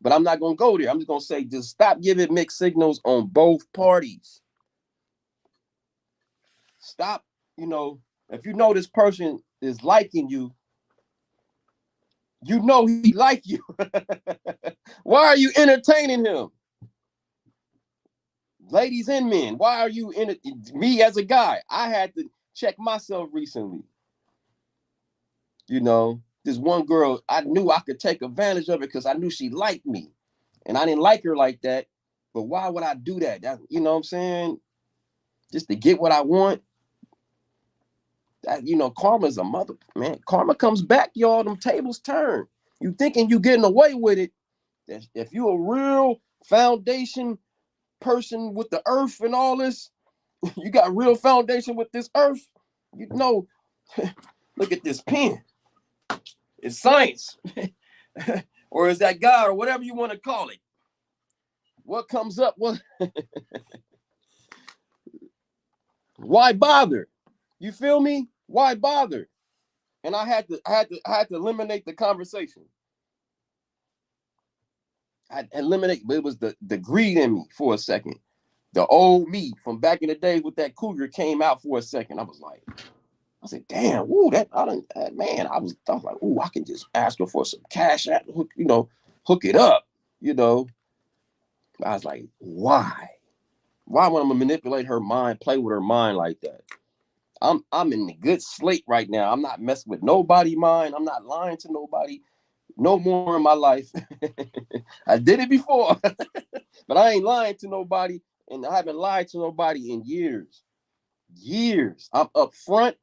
but I'm not gonna go there. I'm just gonna say just stop giving mixed signals on both parties. Stop, if you know this person is liking you, You know he like you. Why are you entertaining him? Ladies and men, why are you in it? Me as a guy, I had to check myself recently. You know, this one girl, I knew I could take advantage of it because I knew she liked me. And I didn't like her like that. But why would I do that? You know what I'm saying? Just to get what I want. That, you know, karma's a mother, man. Karma comes back, y'all. Them tables turn. You thinking you getting away with it. If you a real foundation person with the earth and all this, you got real foundation with this earth, you know, look at this pen. It's science. Or is that God or whatever you want to call it? What comes up? What? Why bother? You feel me? Why bother? And I had to eliminate the conversation. I eliminate, but it was the greed in me for a second. The old me from back in the days with that cougar came out for a second. I said, damn, ooh, man, I was like, ooh, I can just ask her for some cash, hook it up, you know. I was like, why? Why would I manipulate her mind, play with her mind like that? I'm in the good slate right now. I'm not messing with nobody's mind. I'm not lying to nobody no more in my life. I did it before, but I ain't lying to nobody, and I haven't lied to nobody in years. I'm up front,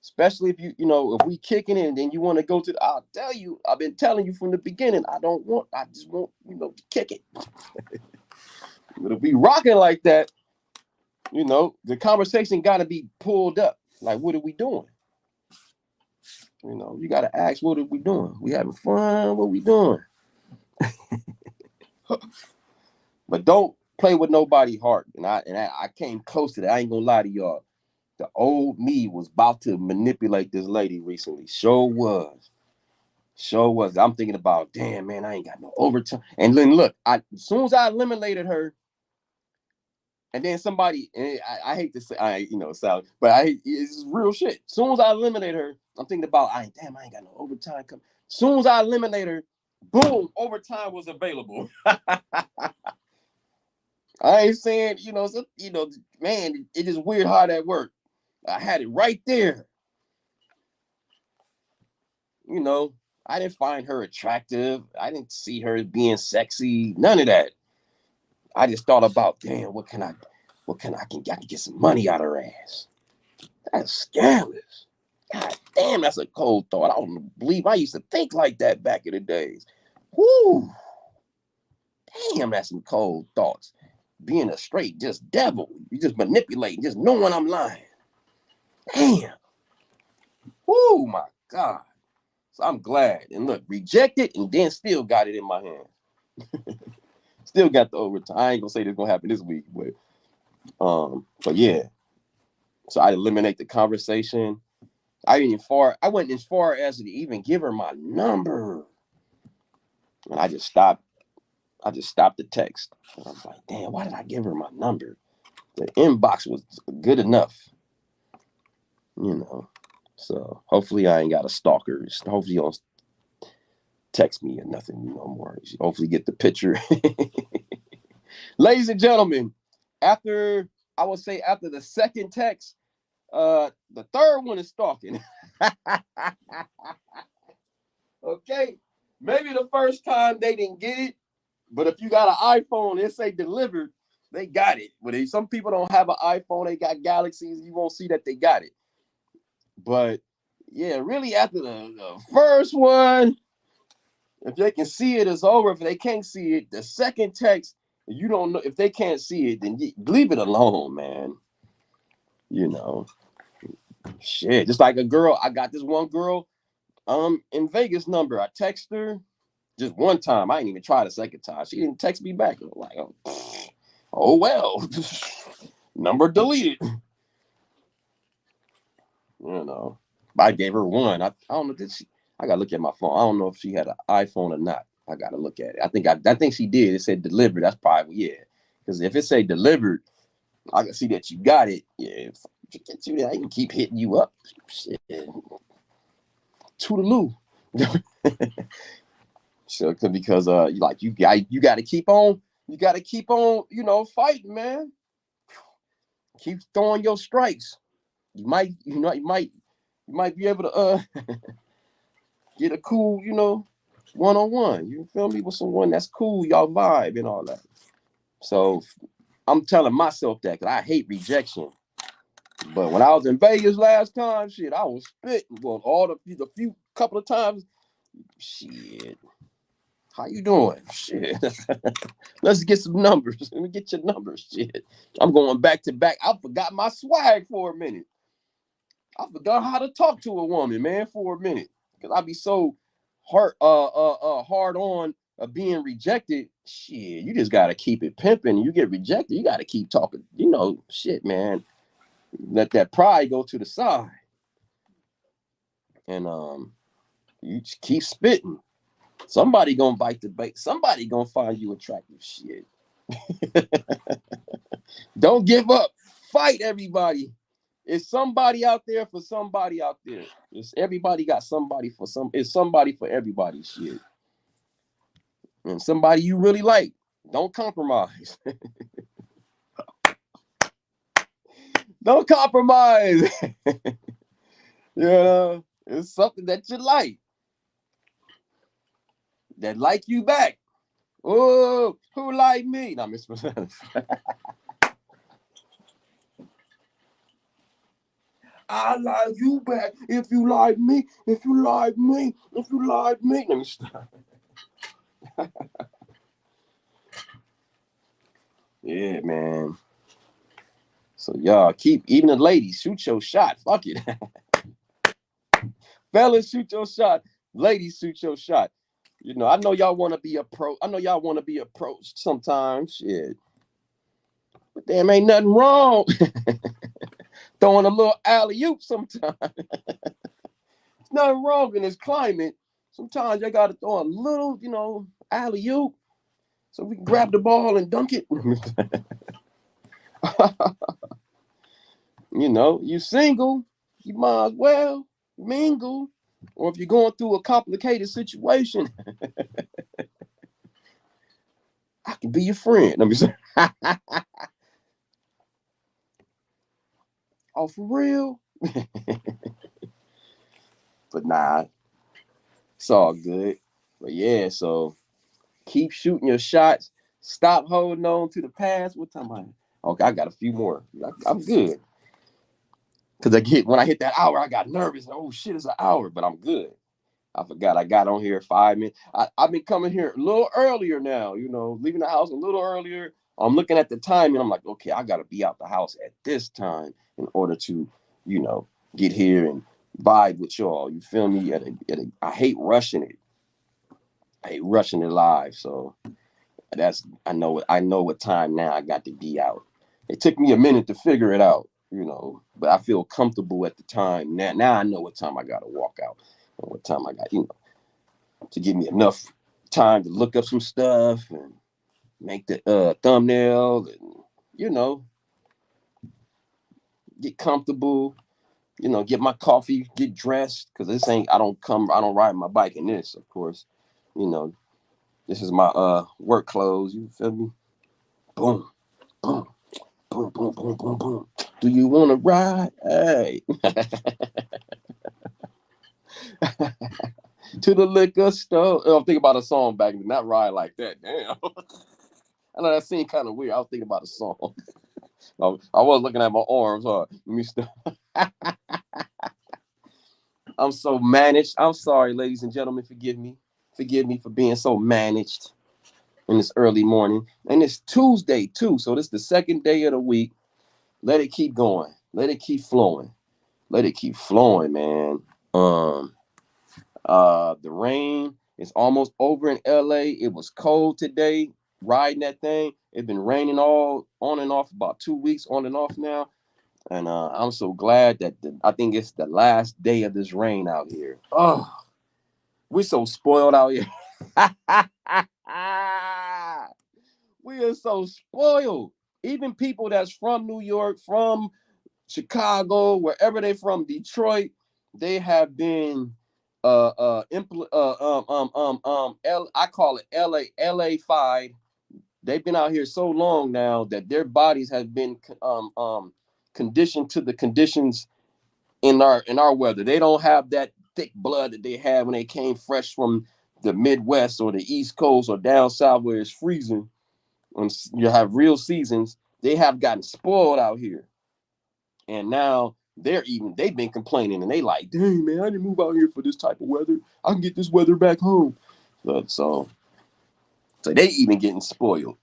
especially if if we kicking in and then you want to go to I'll tell you, I've been telling you from the beginning, I just want, to kick it. But if we rocking like that, the conversation got to be pulled up. Like, what are we doing? You got to ask, what are we doing? We having fun? What we doing? But don't play with nobody's heart. And I came close to that. I ain't gonna lie to y'all. The old me was about to manipulate this lady recently. Sure was. I'm thinking about, damn, man, I ain't got no overtime. And then look, as soon as I eliminated her, and then somebody, and I hate to say, Sally, but it's real shit. As soon as I eliminate her, I'm thinking about, I ain't got no overtime coming. As soon as I eliminate her, boom, overtime was available. I ain't saying, man, it is weird how that worked. I had it right there. I didn't find her attractive. I didn't see her as being sexy. None of that. I just thought about, damn, I can get some money out of her ass. That's scandalous. God damn, that's a cold thought. I don't believe I used to think like that back in the days. Whoo. Damn, that's some cold thoughts. Being a straight just devil. You just manipulating, just knowing I'm lying. Damn. Whoo, my God. So I'm glad. And look, rejected and then still got it in my hand. Still got the overtime. I ain't gonna say this gonna happen this week, but yeah. So I eliminate the conversation. I went as far as to even give her my number. And I just stopped the text. And I was like, damn, why did I give her my number? The inbox was good enough. So hopefully I ain't got a stalker. Hopefully you don't text me or nothing, more. Hopefully get the picture. Ladies and gentlemen, after the second text, the third one is stalking. Okay, maybe the first time they didn't get it, but if you got an iPhone, it say delivered, they got it. But if some people don't have an iPhone, they got Galaxies, you won't see that they got it. But yeah, really after the first one, if they can see it, it's over. If they can't see it, the second text, you don't know. If they can't see it, then leave it alone, man. Shit. Just like a girl, I got this one girl in Vegas number. I text her just one time. I didn't even try the second time. She didn't text me back. I was like, oh well. Number deleted. I gave her one. I don't know. I gotta look at my phone. I don't know if she had an iPhone or not. I gotta look at it. I think she did. It said delivered. That's probably, yeah. Because if it say delivered, I can see that you got it. Yeah, if you get you there, I can keep hitting you up. Shit. Toodaloo. So because like you got to keep on, fighting, man. Keep throwing your strikes. You might be able to get a cool, one-on-one. You feel me, with someone that's cool, y'all vibe and all that. So I'm telling myself that because I hate rejection. But when I was in Vegas last time, shit, I was spitting. Well, all the few couple of times, shit. How you doing? Shit. Let's get some numbers. Let me get your numbers. Shit. I'm going back to back. I forgot my swag for a minute. I forgot how to talk to a woman, man, for a minute. Because I be so hard on being rejected. Shit, you just gotta keep it pimping. You get rejected, you gotta keep talking. Shit, man. Let that pride go to the side. And you just keep spitting. Somebody gonna bite the bait. Somebody gonna find you attractive. Shit. Don't give up. Fight, everybody. It's somebody out there for somebody out there. It's everybody got somebody for some. It's somebody for everybody. Shit. And somebody you really like. Don't compromise. Don't compromise. It's something that you like. That like you back. Oh, who like me? No, Miss. I like you back. If you like me, if you like me, if you like me. Let me stop. Yeah, man. So y'all keep, even the ladies, shoot your shot. Fuck it. Fellas, shoot your shot. Ladies, shoot your shot. I know y'all want to be approached. I know y'all want to be approached sometimes. Shit. But damn, ain't nothing wrong. Throwing a little alley-oop sometimes. There's nothing wrong in this climate. Sometimes you got to throw a little, alley-oop so we can grab the ball and dunk it. You single, you might as well mingle. Or if you're going through a complicated situation, I can be your friend. Let me say, oh, for real? But nah, it's all good. But yeah, so keep shooting your shots. Stop holding on to the past. What time I? Okay, I got a few more. I'm good. Because when I hit that hour, I got nervous. Oh shit, it's an hour, but I'm good. I forgot I got on here 5 minutes. I've been coming here a little earlier now, leaving the house a little earlier. I'm looking at the time and I'm like, okay, I got to be out the house at this time in order to, get here and vibe with y'all. You feel me? I hate rushing it. I hate rushing it live. So I know what time now I got to be out. It took me a minute to figure it out, but I feel comfortable at the time. Now I know what time I got to walk out. What time I got, to give me enough time to look up some stuff and make the thumbnail and, get comfortable, get my coffee, get dressed. Cause I don't ride my bike in this, of course. This is my work clothes. You feel me? Boom, boom, boom, boom, boom, boom, boom. Do you want to ride? Hey. To the liquor store. I'm thinking about a song back then, not ride like that. Damn. I know that seemed kind of weird. I was thinking about a song. I was looking at my arms. Let me stop. I'm so managed. I'm sorry, ladies and gentlemen. Forgive me. Forgive me for being so managed in this early morning. And it's Tuesday, too. So this is the second day of the week. Let it keep going. Let it keep flowing. Let it keep flowing, man. The rain is almost over in LA. It was cold today, riding that thing. It's been raining all on and off about 2 weeks on and off now. And I'm so glad that I think it's the last day of this rain out here. Oh, we're so spoiled out here. We are so spoiled. Even people that's from New York, from Chicago, wherever they from, Detroit, they have been I call it LA-fied. They've been out here so long now that their bodies have been conditioned to the conditions in our weather. They don't have that thick blood that they had when they came fresh from the Midwest or the East Coast or down south where it's freezing. And you have real seasons. They have gotten spoiled out here, and now they've been complaining, and they like, dang man, I didn't move out here for this type of weather. I can get this weather back home. So they even getting spoiled.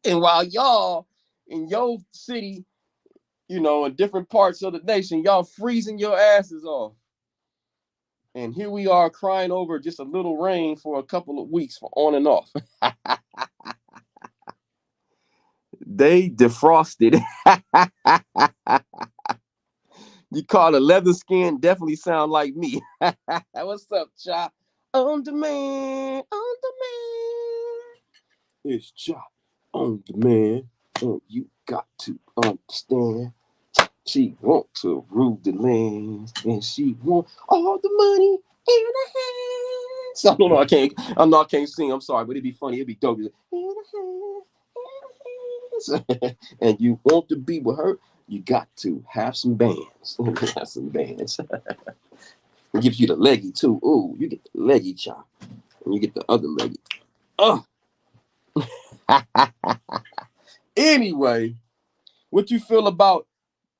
And while y'all in your city, in different parts of the nation, y'all freezing your asses off. And here we are crying over just a little rain for a couple of weeks for on and off. They defrosted. You call a leather skin, definitely sound like me. What's up, Cha? On demand, on demand. It's Cha on demand. And you got to understand. She want to rule the land, and she want all the money in her hands. So I don't know. I can't sing. I'm sorry, but it'd be funny. It'd be dope. In her hands. And you want to be with her, you got to have some bands. Have some bands. It gives you the leggy too. Ooh, you get the leggy chop, and you get the other leggy. Oh. Anyway, what you feel about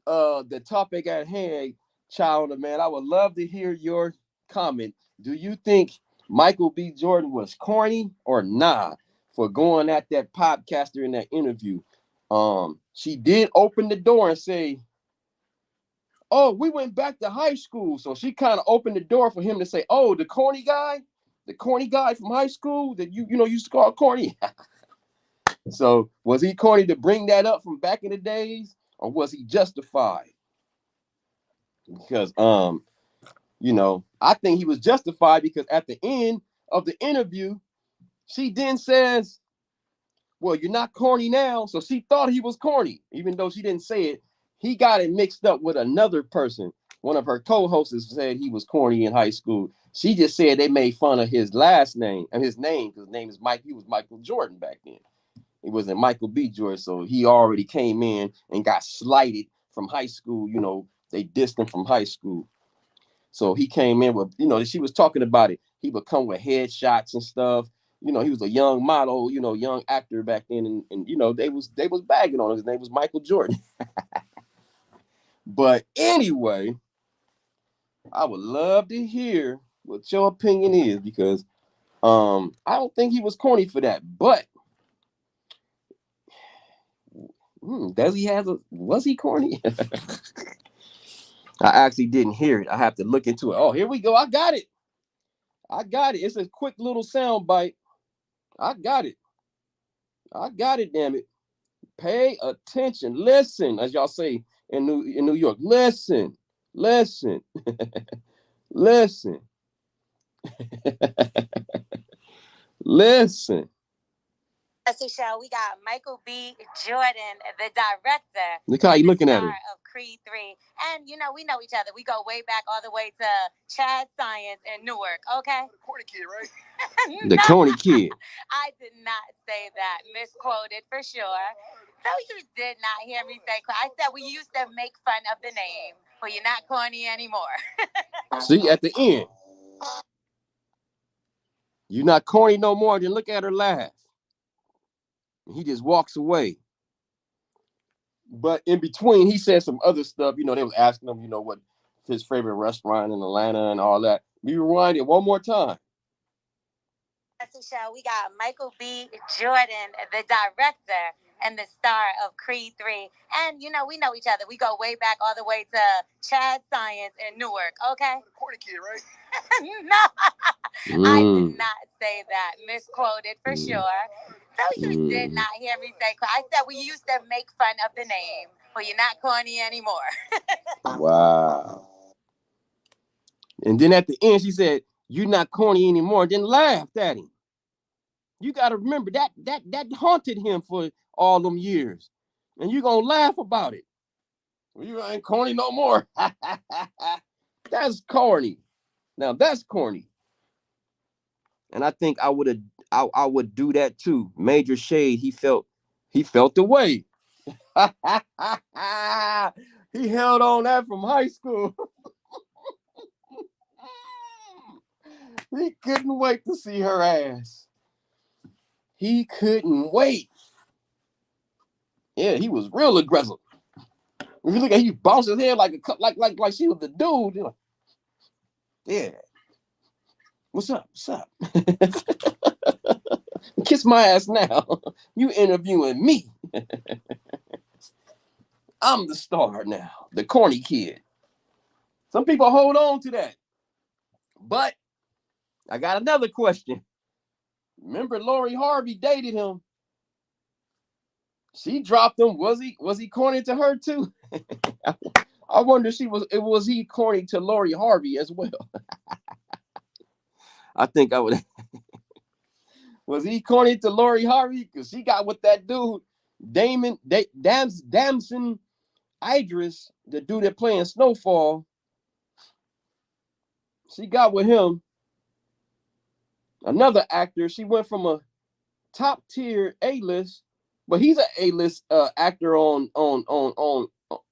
the topic at hand, child, man? I would love to hear your comment. Do you think Michael B. Jordan was corny or nah for going at that podcaster in that interview? She did open the door and say, oh, we went back to high school. So she kind of opened the door for him to say, oh, the corny guy from high school that you used to call corny. So was he corny to bring that up from back in the days, or was he justified? Because I think he was justified, because at the end of the interview, she then says, well, you're not corny now. So she thought he was corny, even though she didn't say it. He got it mixed up with another person. One of her co-hosts said he was corny in high school. She just said they made fun of his last name and his name, because his name is Mike. He was Michael Jordan back then. It wasn't Michael B. Jordan. So he already came in and got slighted from high school. They dissed him from high school. So he came in with, she was talking about it. He would come with headshots and stuff. He was a young model, young actor back then. And they was bagging on him. His name was Michael Jordan. But anyway, I would love to hear what your opinion is, because I don't think he was corny for that. But was he corny? I actually didn't hear it. I have to look into it. Oh, here we go. I got it. It's a quick little sound bite. I got it, damn it. Pay attention. Listen, as y'all say in New York. Listen. Listen. Listen. Show. We got Michael B. Jordan, the director. Look how you looking at her. Of Creed 3. And, we know each other. We go way back all the way to Chad Science in Newark, okay? The Corny kid, right? The Corny kid. I did not say that. Misquoted for sure. No, you did not hear me say. I said we used to make fun of the name, but you're not corny anymore. See, at the end. You're not corny no more. Then look at her laugh. He just walks away. But in between, he said some other stuff. They was asking him, what his favorite restaurant in Atlanta and all that. We rewind it one more time. Show. We got Michael B. Jordan, the director and the star of Creed 3. And, we know each other. We go way back all the way to Chad Science in Newark, okay? The Corny kid, right? No, I did not say that. Misquoted for sure. No, you did not hear me say. I said we used to make fun of the name, but you're not corny anymore. Wow. And then at the end, she said, you're not corny anymore, then laughed at him. You got to remember that haunted him for all them years. And you're going to laugh about it. Well, you ain't corny no more. That's corny. Now that's corny. And I think I would do that too. Major shade. He felt the way. He held on that from high school. He couldn't wait to see her ass. He couldn't wait. Yeah, he was real aggressive. If you look at, he bounced his head like she was the dude. You're like, yeah. What's up? What's up? Kiss my ass now. You interviewing me. I'm the star now. The corny kid. Some people hold on to that. But I got another question. Remember Lori Harvey dated him. She dropped him. Was he corny to her too? I wonder was he corny to Lori Harvey as well? I think I would. Was he corny to Lori Harvey? Because she got with that dude, Damson Idris, the dude that playing Snowfall. She got with him. Another actor. She went from a top tier A-list, but he's an A-list actor on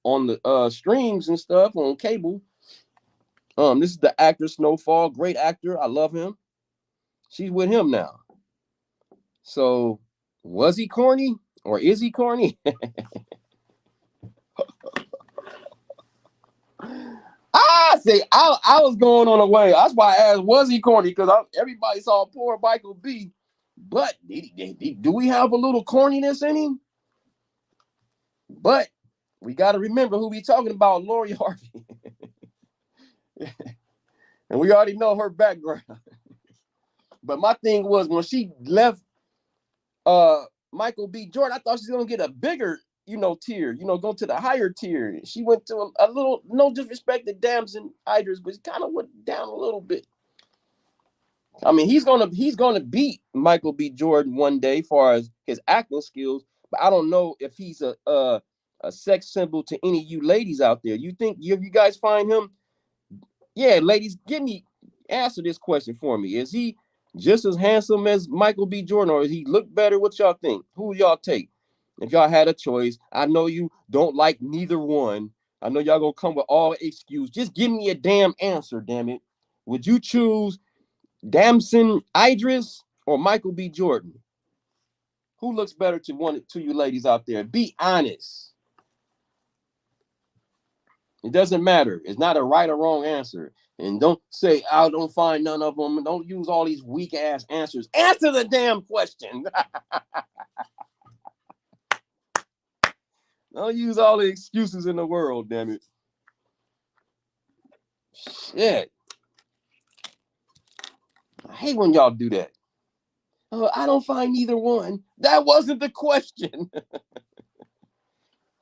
the streams and stuff on cable. This is the actor Snowfall, great actor. I love him. She's with him now. So, was he corny or is he corny? I was going on a way. That's why I asked, was he corny? Because everybody saw poor Michael B. But do we have a little corniness in him? But we got to remember who we talking about, Lori Harvey. And we already know her background. But my thing was when she left Michael B. Jordan, I thought she was going to get a bigger, tier, go to the higher tier. She went to a little, no disrespect to Damson Idris, but kind of went down a little bit. I mean, he's gonna beat Michael B. Jordan one day as far as his acting skills, but I don't know if he's a sex symbol to any of you ladies out there. You think you guys find him? Yeah, ladies, answer this question for me. Is he just as handsome as Michael B. Jordan, or does he look better? What y'all think? Who y'all take? If y'all had a choice, I know you don't like neither one. I know y'all gonna come with all excuse. Just give me a damn answer, damn it. Would you choose Damson Idris or Michael B. Jordan? Who looks better to you ladies out there? Be honest. It doesn't matter. It's not a right or wrong answer. And don't say, I don't find none of them. Don't use all these weak ass answers. Answer the damn question. Don't use all the excuses in the world, damn it. Shit. I hate when y'all do that. I don't find either one. That wasn't the question.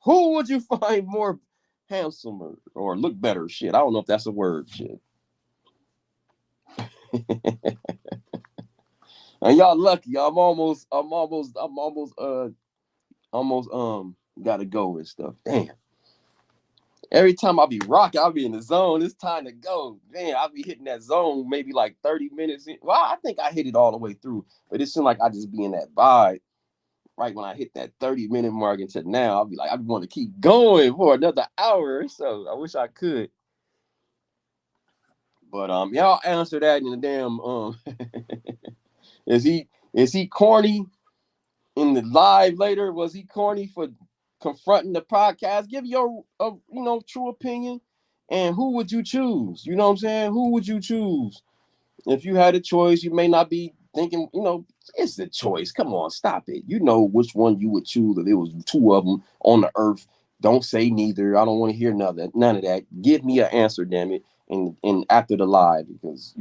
Who would you find more handsomer or look better? Shit, I don't know if that's a word. Shit. And y'all lucky. I'm almost gotta go and stuff. Damn. Every time I be rocking, I'll be in the zone. It's time to go. Damn, I'll be hitting that zone maybe like 30 minutes in. Well, I think I hit it all the way through, but it seemed like I just be in that vibe. Right when I hit that 30-minute mark into now, I'll be like, I want to keep going for another hour or so. I wish I could. But y'all answer that in the damn is he corny in the live later? Was he corny for confronting the podcast? Give your true opinion. And who would you choose? You know what I'm saying? Who would you choose? If you had a choice, you may not be thinking, it's a choice. Come on, stop it. You know which one you would choose if there was two of them on the earth. Don't say neither. I don't want to hear none of that. Give me an answer, damn it. And after the live, because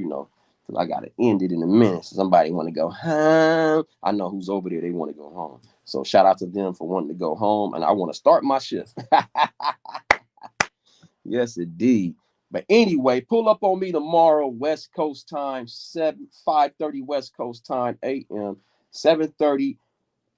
I gotta end it in a minute. So somebody want to go home. I know who's over there. They want to go home. So shout out to them for wanting to go home, and I want to start my shift. Yes, indeed. But anyway, pull up on me tomorrow, West Coast time, 5:30 West Coast time, a.m., 7:30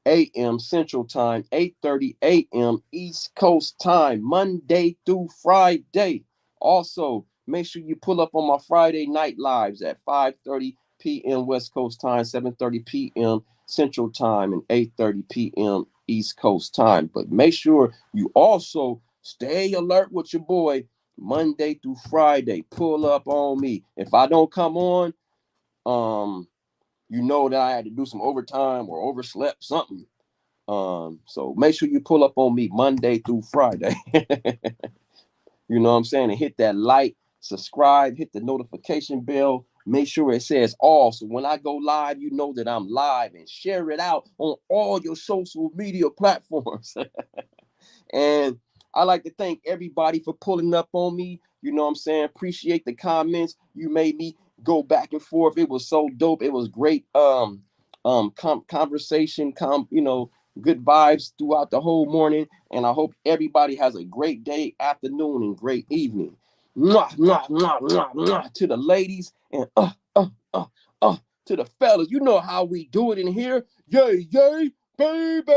a.m. Central time, 8:30 a.m. East Coast time, Monday through Friday. Also, Make sure you pull up on my Friday night lives at 5:30 p.m. West Coast time, 7:30 p.m. Central time, and 8:30 p.m. East Coast time. But make sure you also stay alert with your boy Monday through Friday. Pull up on me. If I don't come on, you know that I had to do some overtime or overslept something. So make sure you pull up on me Monday through Friday. You know what I'm saying? And hit that like, subscribe, hit the notification bell. Make sure it says all. So when I go live, you know that I'm live, and share it out on all your social media platforms. And I like to thank everybody for pulling up on me. You know what I'm saying? Appreciate the comments. You made me go back and forth. It was so dope. It was great conversation, good vibes throughout the whole morning. And I hope everybody has a great day, afternoon, and great evening. Mwah, mwah, mwah, mwah, mwah, to the ladies, and uh, uh, to the fellas. You know how we do it in here. Yay, yay, baby.